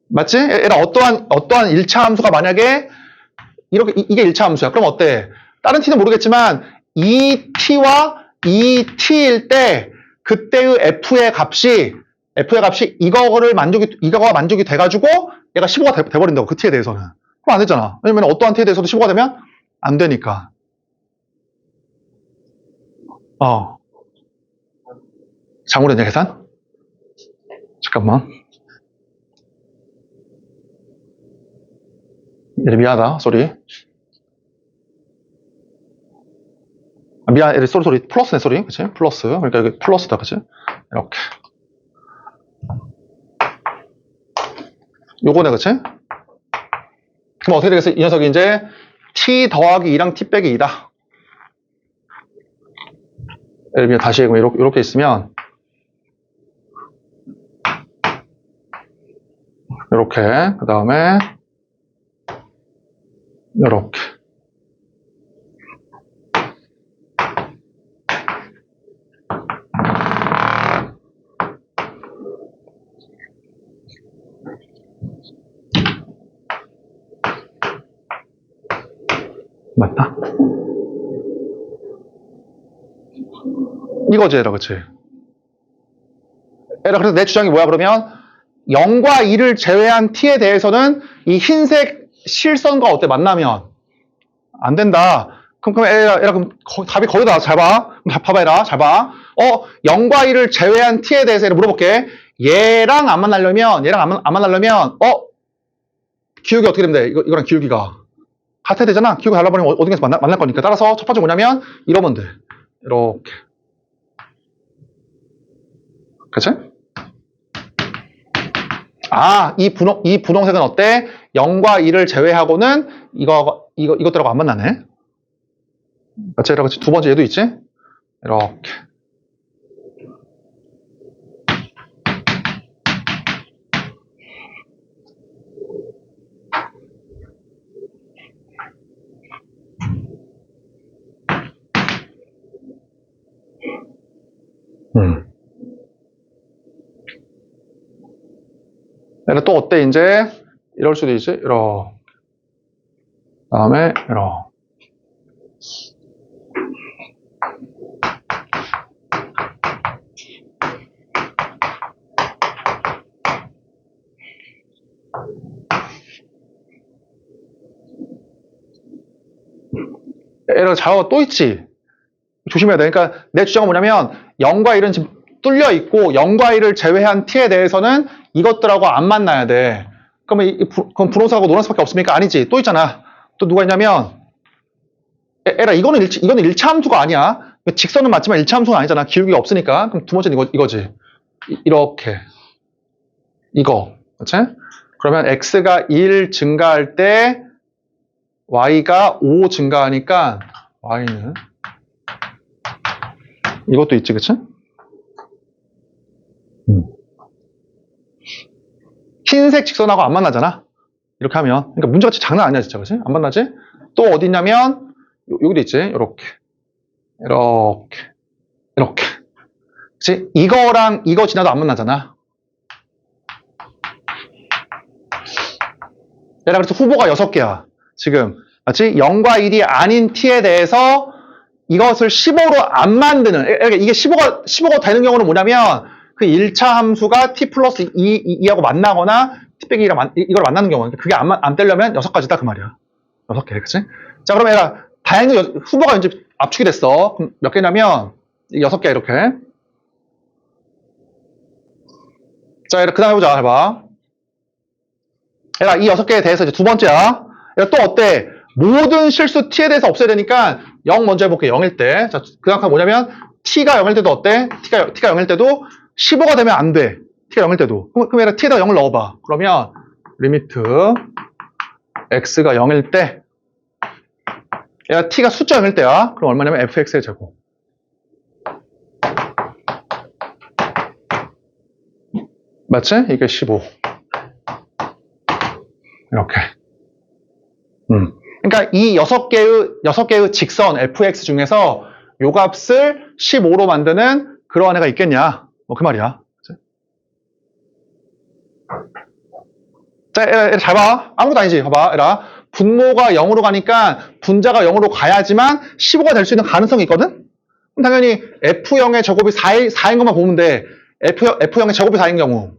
맞지? 어떠한 1차 함수가 만약에 이게 1차 함수야. 그럼 어때? 다른 t는 모르겠지만 이 t와 이 t일 때 그때의 f의 값이 이거가 만족이 돼가지고 얘가 15가 돼버린다고. 그 t에 대해서는. 그럼 안 되잖아. 왜냐면 어떠한 t에 대해서도 15가 되면 안 되니까. 잘못했냐 계산? 잠깐만. 미안하다. 쏘리. 미안. 쏘리. 플러스네. 쏘리. 그치? 플러스. 그러니까 여기 플러스다. 그치? 이렇게. 요거네. 그치? 그럼 어떻게 되겠어? 이 녀석이 이제 t 더하기 2랑 t 빼기 2다. 예를 들면 다시 이렇게 있으면 이렇게 그 다음에 이렇게 맞다? 이거지, 에라, 그치? 에라, 그래서 내 주장이 뭐야, 그러면? 0과 2를 제외한 t에 대해서는 이 흰색 실선과 어때? 만나면? 안 된다. 그럼 에라, 그럼 답이 거의 다. 잘 봐. 봐봐, 에라. 잘 봐. 0과 2를 제외한 t에 대해서 에라 물어볼게. 얘랑 안 만나려면, 기울기 어떻게 되면 돼? 이거랑 기울기가. 같아야 되잖아. 기울기 달라버리면 어딘가에서 만날 거니까. 따라서 첫 번째 뭐냐면, 이러면 돼. 이렇게. 그치? 이 분홍색은 어때? 0과 2를 제외하고는 이것들하고 안 만나네. 그치? 그치? 두 번째 얘도 있지? 이렇게. 얘는 또 어때, 이제? 이럴 수도 있지? 이렇게. 다음에, 이렇게. 에러 자어가 또 있지. 조심해야 돼. 그러니까 내 주장은 뭐냐면 0과 1은 지금 뚫려 있고 0과 1을 제외한 t에 대해서는 이것들하고 안 만나야 돼. 그러면 그럼 분홍색하고 노란색밖에 없습니까? 아니지. 또 있잖아. 또 누가 있냐면 에라 이거는 일차 함수가 아니야. 직선은 맞지만 일차 함수는 아니잖아. 기울기가 없으니까. 그럼 두 번째는 이거지. 이렇게. 이거. 그렇지? 그러면 x가 1 증가할 때 y가 5 증가하니까 y는 이것도 있지, 그치? 흰색 직선하고 안 만나잖아. 이렇게 하면. 그러니까 문제가 진짜 장난 아니야, 진짜, 그치? 안 만나지? 또 어디 있냐면 여기도 있지, 이렇게. 그치? 이거랑 이거 지나도 안 만나잖아. 얘라 그래서 후보가 6개야. 지금. 맞지? 0과 1이 아닌 t에 대해서 이것을 15로 안 만드는, 그러니까 이게 15가 되는 경우는 뭐냐면, 그 1차 함수가 t 플러스 2하고 만나거나, t 빼기 2랑 이걸 만나는 경우. 그게 안 되려면 6가지다, 그 말이야. 6개, 그치? 자, 그러면 얘가, 다행히 후보가 이제 압축이 됐어. 그럼 몇 개냐면, 6개, 이렇게. 자, 그 다음 해보자, 해봐. 얘가 이 6개에 대해서 이제 두 번째야. 얘가 또 어때? 모든 실수 t에 대해서 없애야 되니까 0 먼저 해볼게. 0일 때. 자, 그 다음 뭐냐면 t가 0일 때도 어때? t가 0일 때도 15가 되면 안 돼. t가 0일 때도. 그럼 얘가 t에다 0을 넣어봐. 그러면 리미트 x가 0일 때 얘가 t가 숫자 0일 때야. 그럼 얼마냐면 fx의 제곱. 맞지? 이게 15. 이렇게. 그러니까 이 6개의 직선 fx 중에서 요 값을 15로 만드는 그러한 애가 있겠냐? 뭐 그 말이야. 자, 잘 봐. 아무것도 아니지. 봐봐. 얘라. 분모가 0으로 가니까 분자가 0으로 가야지만 15가 될 수 있는 가능성이 있거든? 그럼 당연히 f0의 제곱이 4인 것만 보면 돼. f0의 제곱이 4인 경우.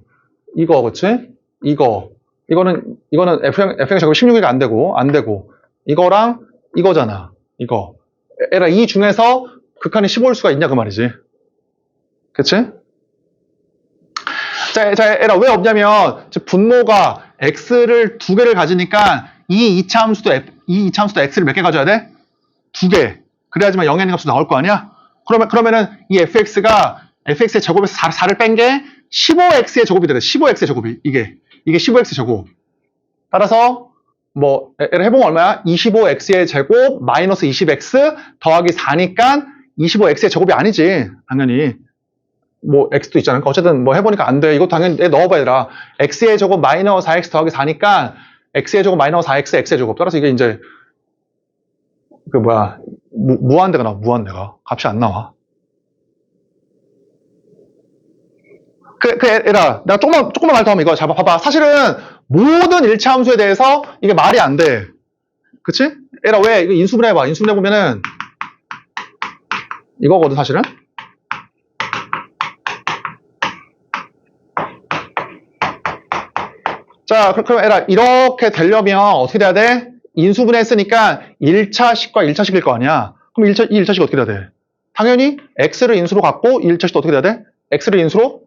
이거, 그치? 이거는 f의 제곱이 16이 안 되고. 이거랑 이거잖아. 이거. 에라, 이 중에서 극한이 15일 수가 있냐, 그 말이지. 그치? 자, 에라, 왜 없냐면, 분모가 x를 2개를 가지니까 이 2차 함수도 x를 몇 개 가져야 돼? 2개. 그래야지만 0의 값이 나올 거 아니야? 그러면은 이 fx가 fx의 제곱에서 4를 뺀 게 15x의 제곱이 되래. 15x의 제곱이. 이게 15x 제곱. 따라서 뭐 해보면 얼마야? 25x의 제곱 마이너스 20x 더하기 4니까 25x의 제곱이 아니지. 당연히. 뭐 x도 있잖아. 그러니까 어쨌든 뭐 해보니까 안 돼. 이거 당연히 넣어봐야 되라. x의 제곱 마이너스 4x 더하기 4니까 x의 제곱 마이너스 4x x의 제곱. 따라서 이게 이제 그 뭐야 무한대가 나와. 무한대가 값이 안 나와. 얘들아, 내가 조금만 말 더 하면 이거 잘 봐봐. 사실은 모든 일차 함수에 대해서 이게 말이 안 돼. 그치? 얘들아, 왜? 이거 인수분해 해봐. 인수분해 보면은 이거거든, 사실은. 자, 그럼 얘들아, 이렇게 되려면 어떻게 돼야 돼? 인수분해 했으니까 1차식과 1차식일 거 아니야. 그럼 이 1차식 어떻게 돼야 돼? 당연히 x를 인수로 갖고 1차식도 어떻게 돼야 돼? x를 인수로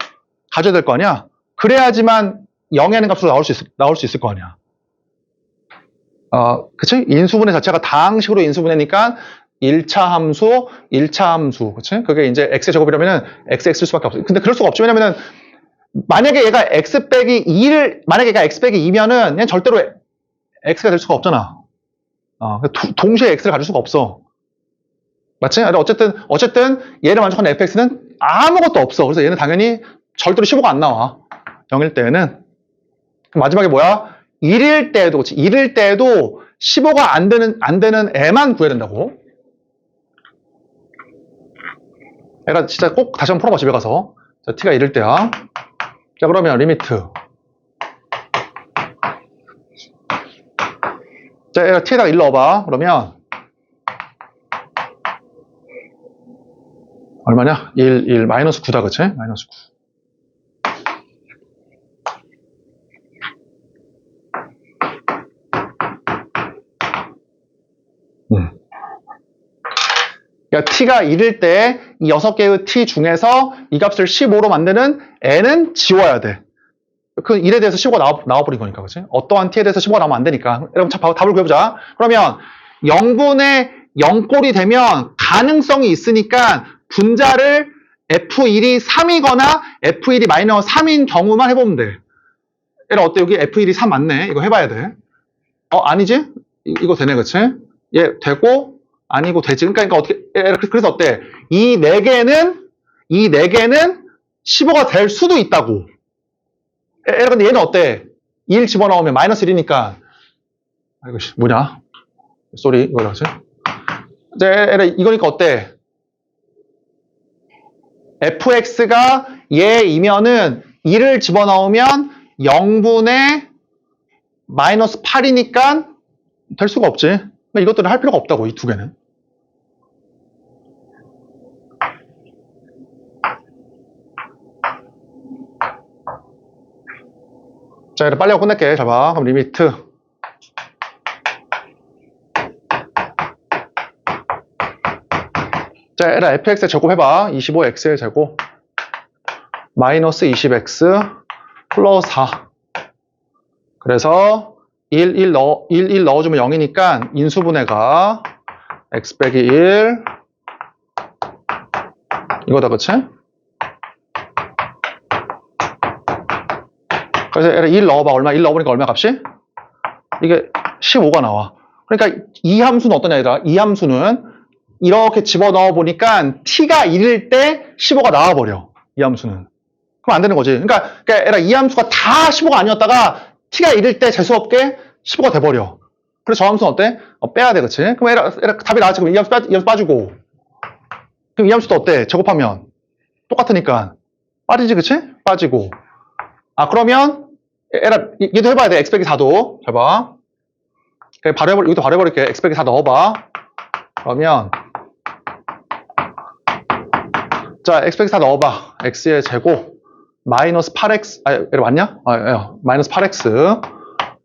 가져야 될 거 아니야? 그래야지만 0에 있는 값으로 나올 수 있을 거 아니야. 그치? 인수분해 자체가 다항식으로 인수분해니까 1차 함수, 1차 함수. 그치? 그게 이제 x의 제곱이라면은 xx일 수밖에 없어. 근데 그럴 수가 없지. 왜냐면은 만약에 얘가 x 빼기 2를, 만약에 얘가 x 빼기 2면은 그냥 절대로 x가 될 수가 없잖아. 동시에 x를 가질 수가 없어. 맞지? 어쨌든 얘를 만족하는 fx는 아무것도 없어. 그래서 얘는 당연히 절대로 15가 안 나와. 0일 때는. 마지막에 뭐야? 1일 때에도, 그치? 1일 때에도 15가 안 되는 애만 구해야 된다고. 애가 진짜 꼭 다시 한번 풀어봐, 집에 가서. 자, t가 1일 때야. 자, 그러면 리미트. 자, 애가 t에다가 1 넣어봐. 그러면 얼마냐? 1, 마이너스 9다, 그치? 마이너스 9. 그러니까 t가 1일 때 이 6개의 t 중에서 이 값을 15로 만드는 n은 지워야 돼. 그 1에 대해서 15가 나와버린 거니까, 그치? 어떠한 t에 대해서 15가 나오면 안 되니까. 여러분, 답을 구해보자. 그러면 0분의 0꼴이 되면 가능성이 있으니까 분자를 f1이 3이거나 f1이 마이너스 3인 경우만 해보면 돼. 얘를 어때? 여기 f1이 3 맞네. 이거 해봐야 돼. 아니지? 이거 되네, 그치? 얘 되고, 아니고 되지. 그러니까 어떻게, 그래서 어때? 이 4개는 15가 될 수도 있다고. 근데 얘는 어때? 1 집어넣으면 마이너스 1이니까. 아이고, 뭐냐? 쏘리, 이거 뭐지? 이거니까 어때? fx가 얘이면은 1을 집어넣으면 0분의 마이너스 8이니까 될 수가 없지. 그러니까 이것들은 할 필요가 없다고, 이 두 개는. 자, 이제 빨리 하고 끝낼게. 잘 봐. 그럼 리미트. 자, 얘들아, fx의 제곱 해봐. 25x의 제곱. 마이너스 20x 플러스 4. 그래서 1 넣어주면 0이니까 인수분해가 x 빼기 1 이거다, 그치? 그래서 1 넣어봐. 1 넣어보니까 얼마 값이? 이게 15가 나와. 그러니까 이 함수는 어떠냐, 얘들아? 이 함수는 이렇게 집어넣어 보니까 t가 1일 때 15가 나와버려. 이 함수는. 그럼 안 되는 거지. 그러니까 얘들아, 이 함수가 다 15가 아니었다가 t가 1일 때 재수없게 15가 돼버려. 그래서 저 함수는 어때? 빼야 돼, 그치? 그럼 얘들아, 답이 나왔지. 그럼 이 함수 빠지고. 그럼 이 함수도 어때? 제곱하면 똑같으니까 빠지지, 그치? 빠지고. 그러면 얘들아, 얘도 해봐야 돼. x 빼기 4도. 잘 봐. 여기도 바로 해버릴게. x 빼기 4 넣어봐. 그러면 자, x 빼기 4 넣어봐. x의 제곱 마이너스 8x 얘 맞냐? 마이너스 8x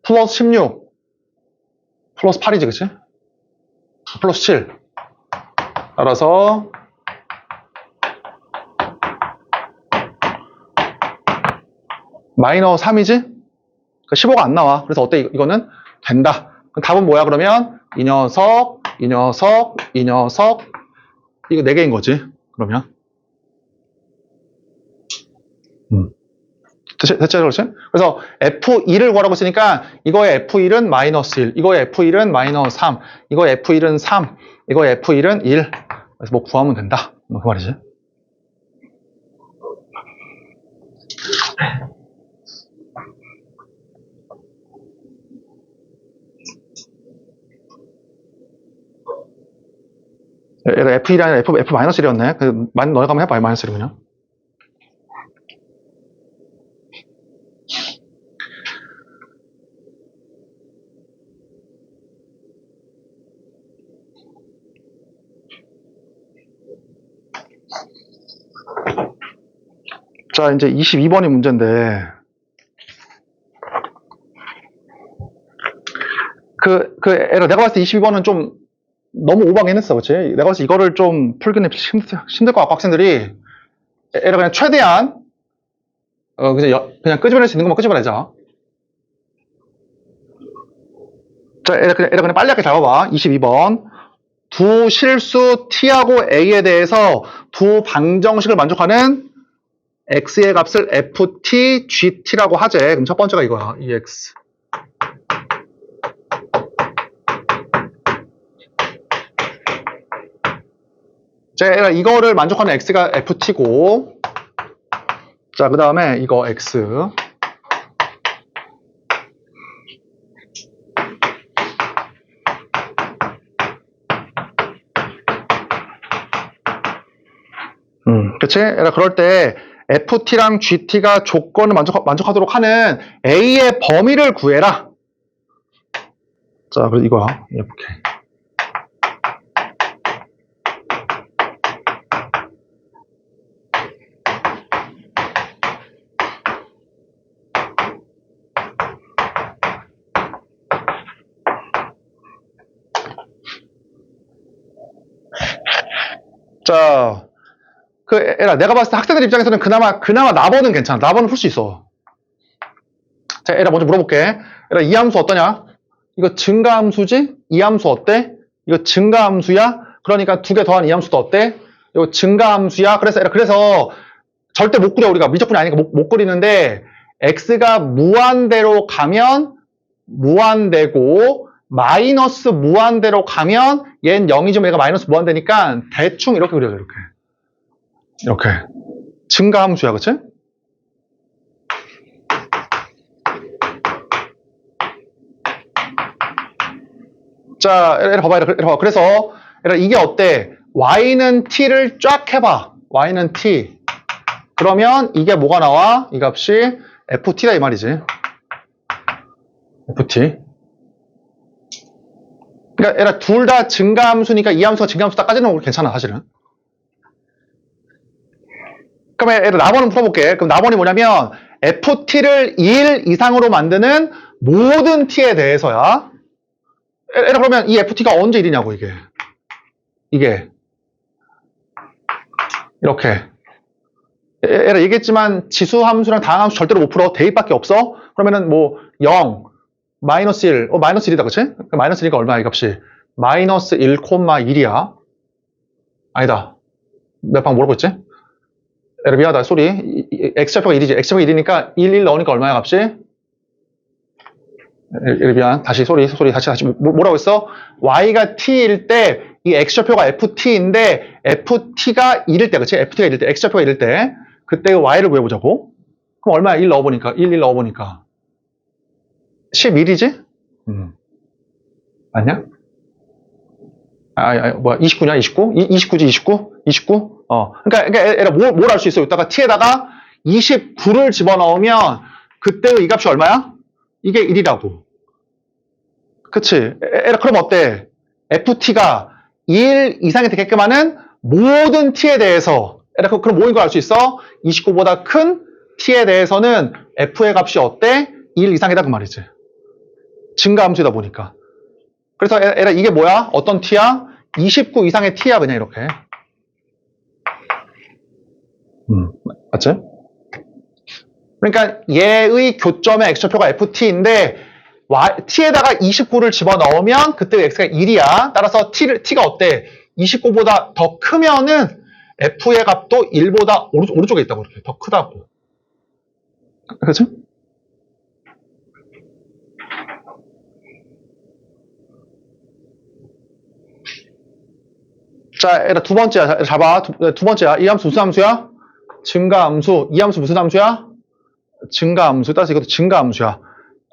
플러스 16 플러스 8이지, 그치? 플러스 7. 따라서 마이너스 3이지? 그러니까 15가 안 나와. 그래서 어때? 이거는 된다. 그럼 답은 뭐야, 그러면? 이 녀석, 이 녀석, 이 녀석. 이거 4개인 거지, 그러면. 대체 그렇지? 그래서 F1을 구하라고 했으니까 이거의 F1은 마이너스 1, 이거의 F1은 마이너스 3, 이거의 F1은 3, 이거의 F1은 1. 그래서 뭐 구하면 된다. 뭐 그 말이지. 얘가 F1이 아니라 F-1이었네. 너네가 한번 해봐, 마이너스 1을 그냥. 자, 이제 22번이 문제인데, 내가 봤을 때 22번은 좀 너무 오버하긴 했어, 그치? 내가 봤을 때 이거를 좀 풀기는 힘들 것 같고, 학생들이. 얘가 그냥 최대한, 그냥 끄집어낼 수 있는 것만 끄집어내자. 자, 얘가 그냥 빨리 하게 잡아봐. 22번. 두 실수 t하고 a에 대해서 두 방정식을 만족하는 x의 값을 ft, gt라고 하재. 그럼 첫 번째가 이거야. ex. 자, 이거를 만족하는 x가 ft고, 자, 그 다음에 이거 x. 그치? 그럴 때 ft랑 gt가 조건을 만족하도록 하는 a의 범위를 구해라. 자, 그래서 이거야. 이렇게. 자, 내가 봤을 때 학생들 입장에서는 그나마 나번은 괜찮아. 나번은 풀 수 있어. 자, 먼저 물어볼게. 이 함수 어떠냐? 이거 증가함수지? 이 함수 어때? 이거 증가함수야? 그러니까 두 개 더한 이 함수도 어때? 이거 증가함수야? 그래서 절대 못 그려. 우리가 미적분이 아니니까 못 그리는데, x가 무한대로 가면 무한대고, 마이너스 무한대로 가면 얘는 0이지만 얘가 마이너스 무한대니까 대충 이렇게 그려져, 이렇게. 증가함수야, 그치? 자, 봐봐. 그래서 이게 어때? y는 t를 쫙 해봐. y는 t. 그러면 이게 뭐가 나와? 이 값이 ft다 이 말이지. ft. 그러니까 둘 다 증가함수니까 이 함수가 증가함수다까지는 괜찮아, 사실은. 그러면 나번은 풀어볼게. 그럼 나번이 뭐냐면 ft를 1 이상으로 만드는 모든 t에 대해서야. 그러면 이 ft가 언제 1이냐고, 이게. 이렇게. 얘기했지만 지수함수랑 다항함수 절대로 못 풀어. 대입밖에 없어. 그러면은 뭐 0, 마이너스 1, 마이너스 1이다, 그치? 마이너스 1이니까 얼마야, 이 값이? 마이너스 1,1이야. 아니다. 몇 방 뭐라고 했지? 미안하다, 쏘리. x좌표가 1이지. x좌표가 1이니까 1 넣으니까 얼마야, 값이? 미안. 다시, 쏘리. 다시. 뭐라고 했어? y가 t일 때, 이 x좌표가 ft인데, ft가 1일 때, 그치? ft가 1일 때, x좌표가 1일 때, 그때 y를 구해보자고. 그럼 얼마야? 1 넣어보니까. 1 넣어보니까. 11이지? 맞냐? 뭐야, 29냐, 29? 29지, 29? 29? 그러니까 뭘 알 수 있어? 이따가 t에다가 29를 집어넣으면, 그때의 이 값이 얼마야? 이게 1이라고. 그치? 그럼 어때? ft가 1 이상이 되게끔 하는 모든 t에 대해서, 그럼 뭐인 걸 알 수 있어? 29보다 큰 t에 대해서는 f의 값이 어때? 1 이상이다, 그 말이지. 증가함수이다 보니까. 그래서 이게 뭐야? 어떤 t야? 29 이상의 t야, 그냥 이렇게. 맞지? 그러니까 얘의 교점의 x좌표가 ft인데 t에다가 29를 집어넣으면 그때 x가 1이야. 따라서 t가 어때? 29보다 더 크면은 f의 값도 1보다 오른쪽에 있다고, 이렇게. 더 크다고. 그렇지? 자, 얘들아, 두 번째야. 자, 잡아. 두 번째야. 이 함수 무슨 함수야? 증가함수. 이 함수 무슨 함수야? 증가함수. 따라서 이것도 증가함수야.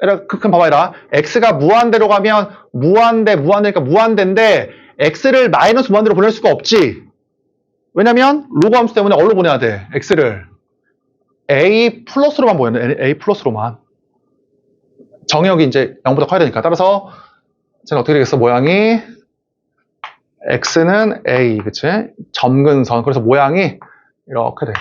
얘들아, 그럼 봐봐, 얘들아. x가 무한대로 가면 무한대니까 무한대인데 x를 마이너스 무한대로 보낼 수가 없지. 왜냐면 로그 함수 때문에 어디로 보내야 돼? x를 a 플러스로만 보내야 돼. a 플러스로만. 정역이 이제 0보다 커야 되니까. 따라서 쟤는 어떻게 되겠어? 모양이 x는 a, 그치? 점근선. 그래서 모양이 이렇게 돼.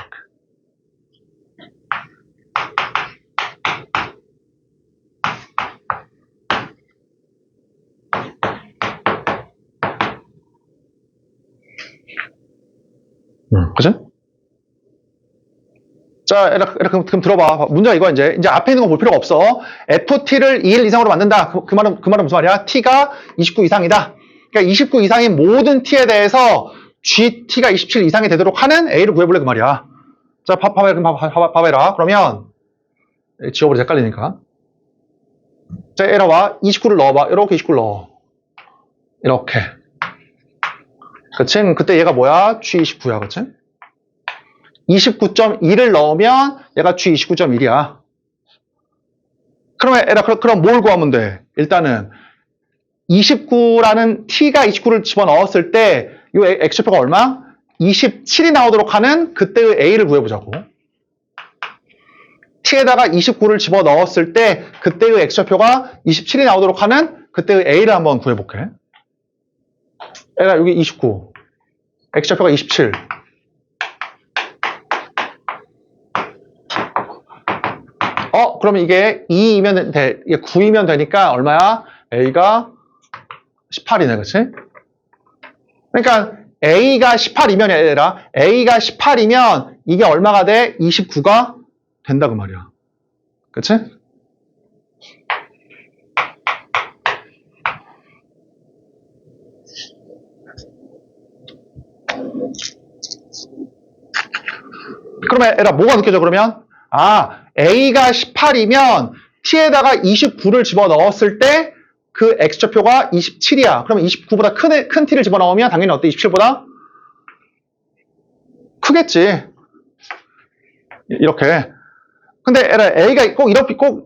그치? 자, 그럼 들어봐. 문제가 이거야, 이제 앞에 있는 거 볼 필요가 없어. ft를 2일 이상으로 만든다. 그 말은 무슨 말이야? t가 29 이상이다. 그러니까 29 이상인 모든 t에 대해서 gt가 27 이상이 되도록 하는 a를 구해볼래, 그 말이야. 자, 봐봐라. 그러면, 지워버리자, 헷갈리니까. 자, 에러와 29를 넣어봐. 이렇게 29를 넣어. 이렇게. 그치? 그때 얘가 뭐야? G29야, 그치? 29.1을 넣으면 얘가 G29.1이야. 그러면 그럼 뭘 구하면 돼? 일단은 29라는 T가 29를 집어넣었을 때 이 X표가 얼마? 27이 나오도록 하는 그때의 A를 구해보자고. T에다가 29를 집어넣었을 때 그때의 X표가 27이 나오도록 하는 그때의 A를 한번 구해볼게. 얘가 여기 29, X표가 27. 그러면 이게 2이면 돼. 이게 9이면 되니까 얼마야? A가 18이네, 그치? 그러니까 A가 18이면 얘들아, A가 18이면 이게 얼마가 돼? 29가 된다, 그 말이야. 그치? 그러면 얘들아, 뭐가 느껴져, 그러면? A가 18이면 T에다가 29를 집어넣었을 때 그 X좌표가 27이야. 그러면 29보다 큰 T를 집어넣으면 당연히 어때? 27보다? 크겠지. 이렇게. 근데 A가 꼭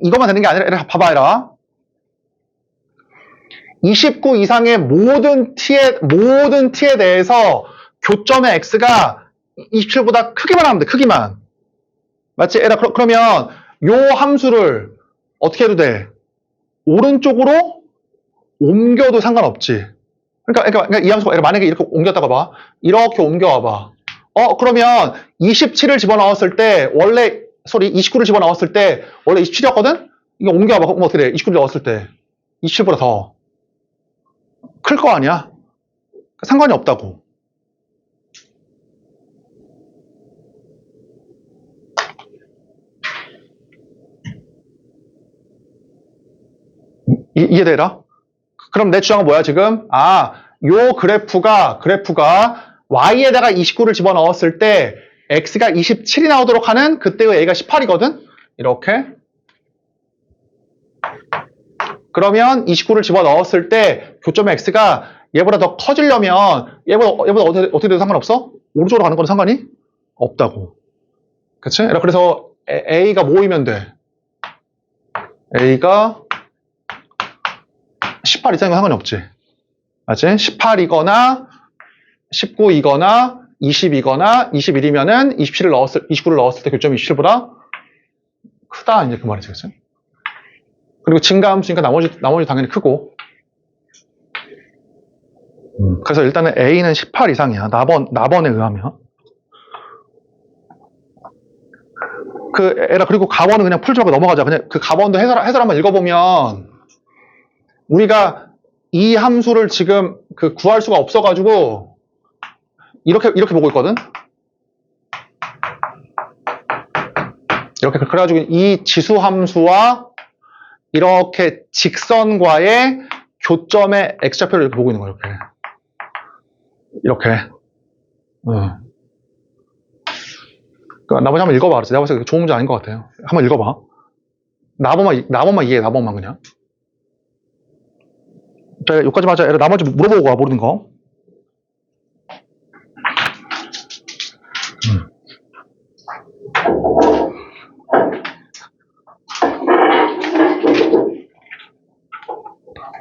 이것만 되는 게 아니라, 봐봐. 29 이상의 모든 T에 대해서 교점의 X가 27보다 크기만 하면 돼, 크기만. 맞지? 그러면 요 함수를 어떻게 해도 돼? 오른쪽으로 옮겨도 상관없지. 그러니까 이 함수가 만약에 이렇게 옮겼다가 봐. 이렇게 옮겨와봐. 그러면 27을 집어넣었을 때 29를 집어넣었을 때 원래 27이었거든? 이거 옮겨와봐. 그럼 어떻게 돼? 29를 넣었을 때 27보다 더 클 거 아니야? 상관이 없다고. 이해되라? 그럼 내 주장은 뭐야, 지금? 요 그래프가 y에다가 29를 집어넣었을 때 x가 27이 나오도록 하는 그때의 a가 18이거든? 이렇게. 그러면 29를 집어넣었을 때 교점의 x가 얘보다 더 커지려면 얘보다 어떻게 돼도 상관없어? 오른쪽으로 가는 건 상관이 없다고. 그치? 그래서 a가 모이면 돼. a가 18 이상인 건 상관이 없지. 맞지? 18이거나 19이거나 20이거나 21이면은 29를 넣었을 때 교점이 27보다 크다, 이제 그 말이지, 그치? 그리고 증가함수니까 나머지 당연히 크고. 그래서 일단은 A는 18 이상이야. 나번에 의하면. 그리고 가번은 그냥 풀지 말고 넘어가자. 그냥 그 가번도 해설 한번 읽어보면, 우리가 이 함수를 지금 구할 수가 없어가지고, 이렇게 보고 있거든? 이렇게, 그래가지고 이 지수 함수와 이렇게 직선과의 교점의 x좌표를 이렇게 보고 있는 거야, 이렇게. 나머지 한번 읽어봐. 내가 봤을 때 좋은 문제 아닌 것 같아요. 한번 읽어봐. 나번만 이해해, 나번만 그냥. 자, 여기까지 하자. 나머지 물어보고 와, 모르는 거.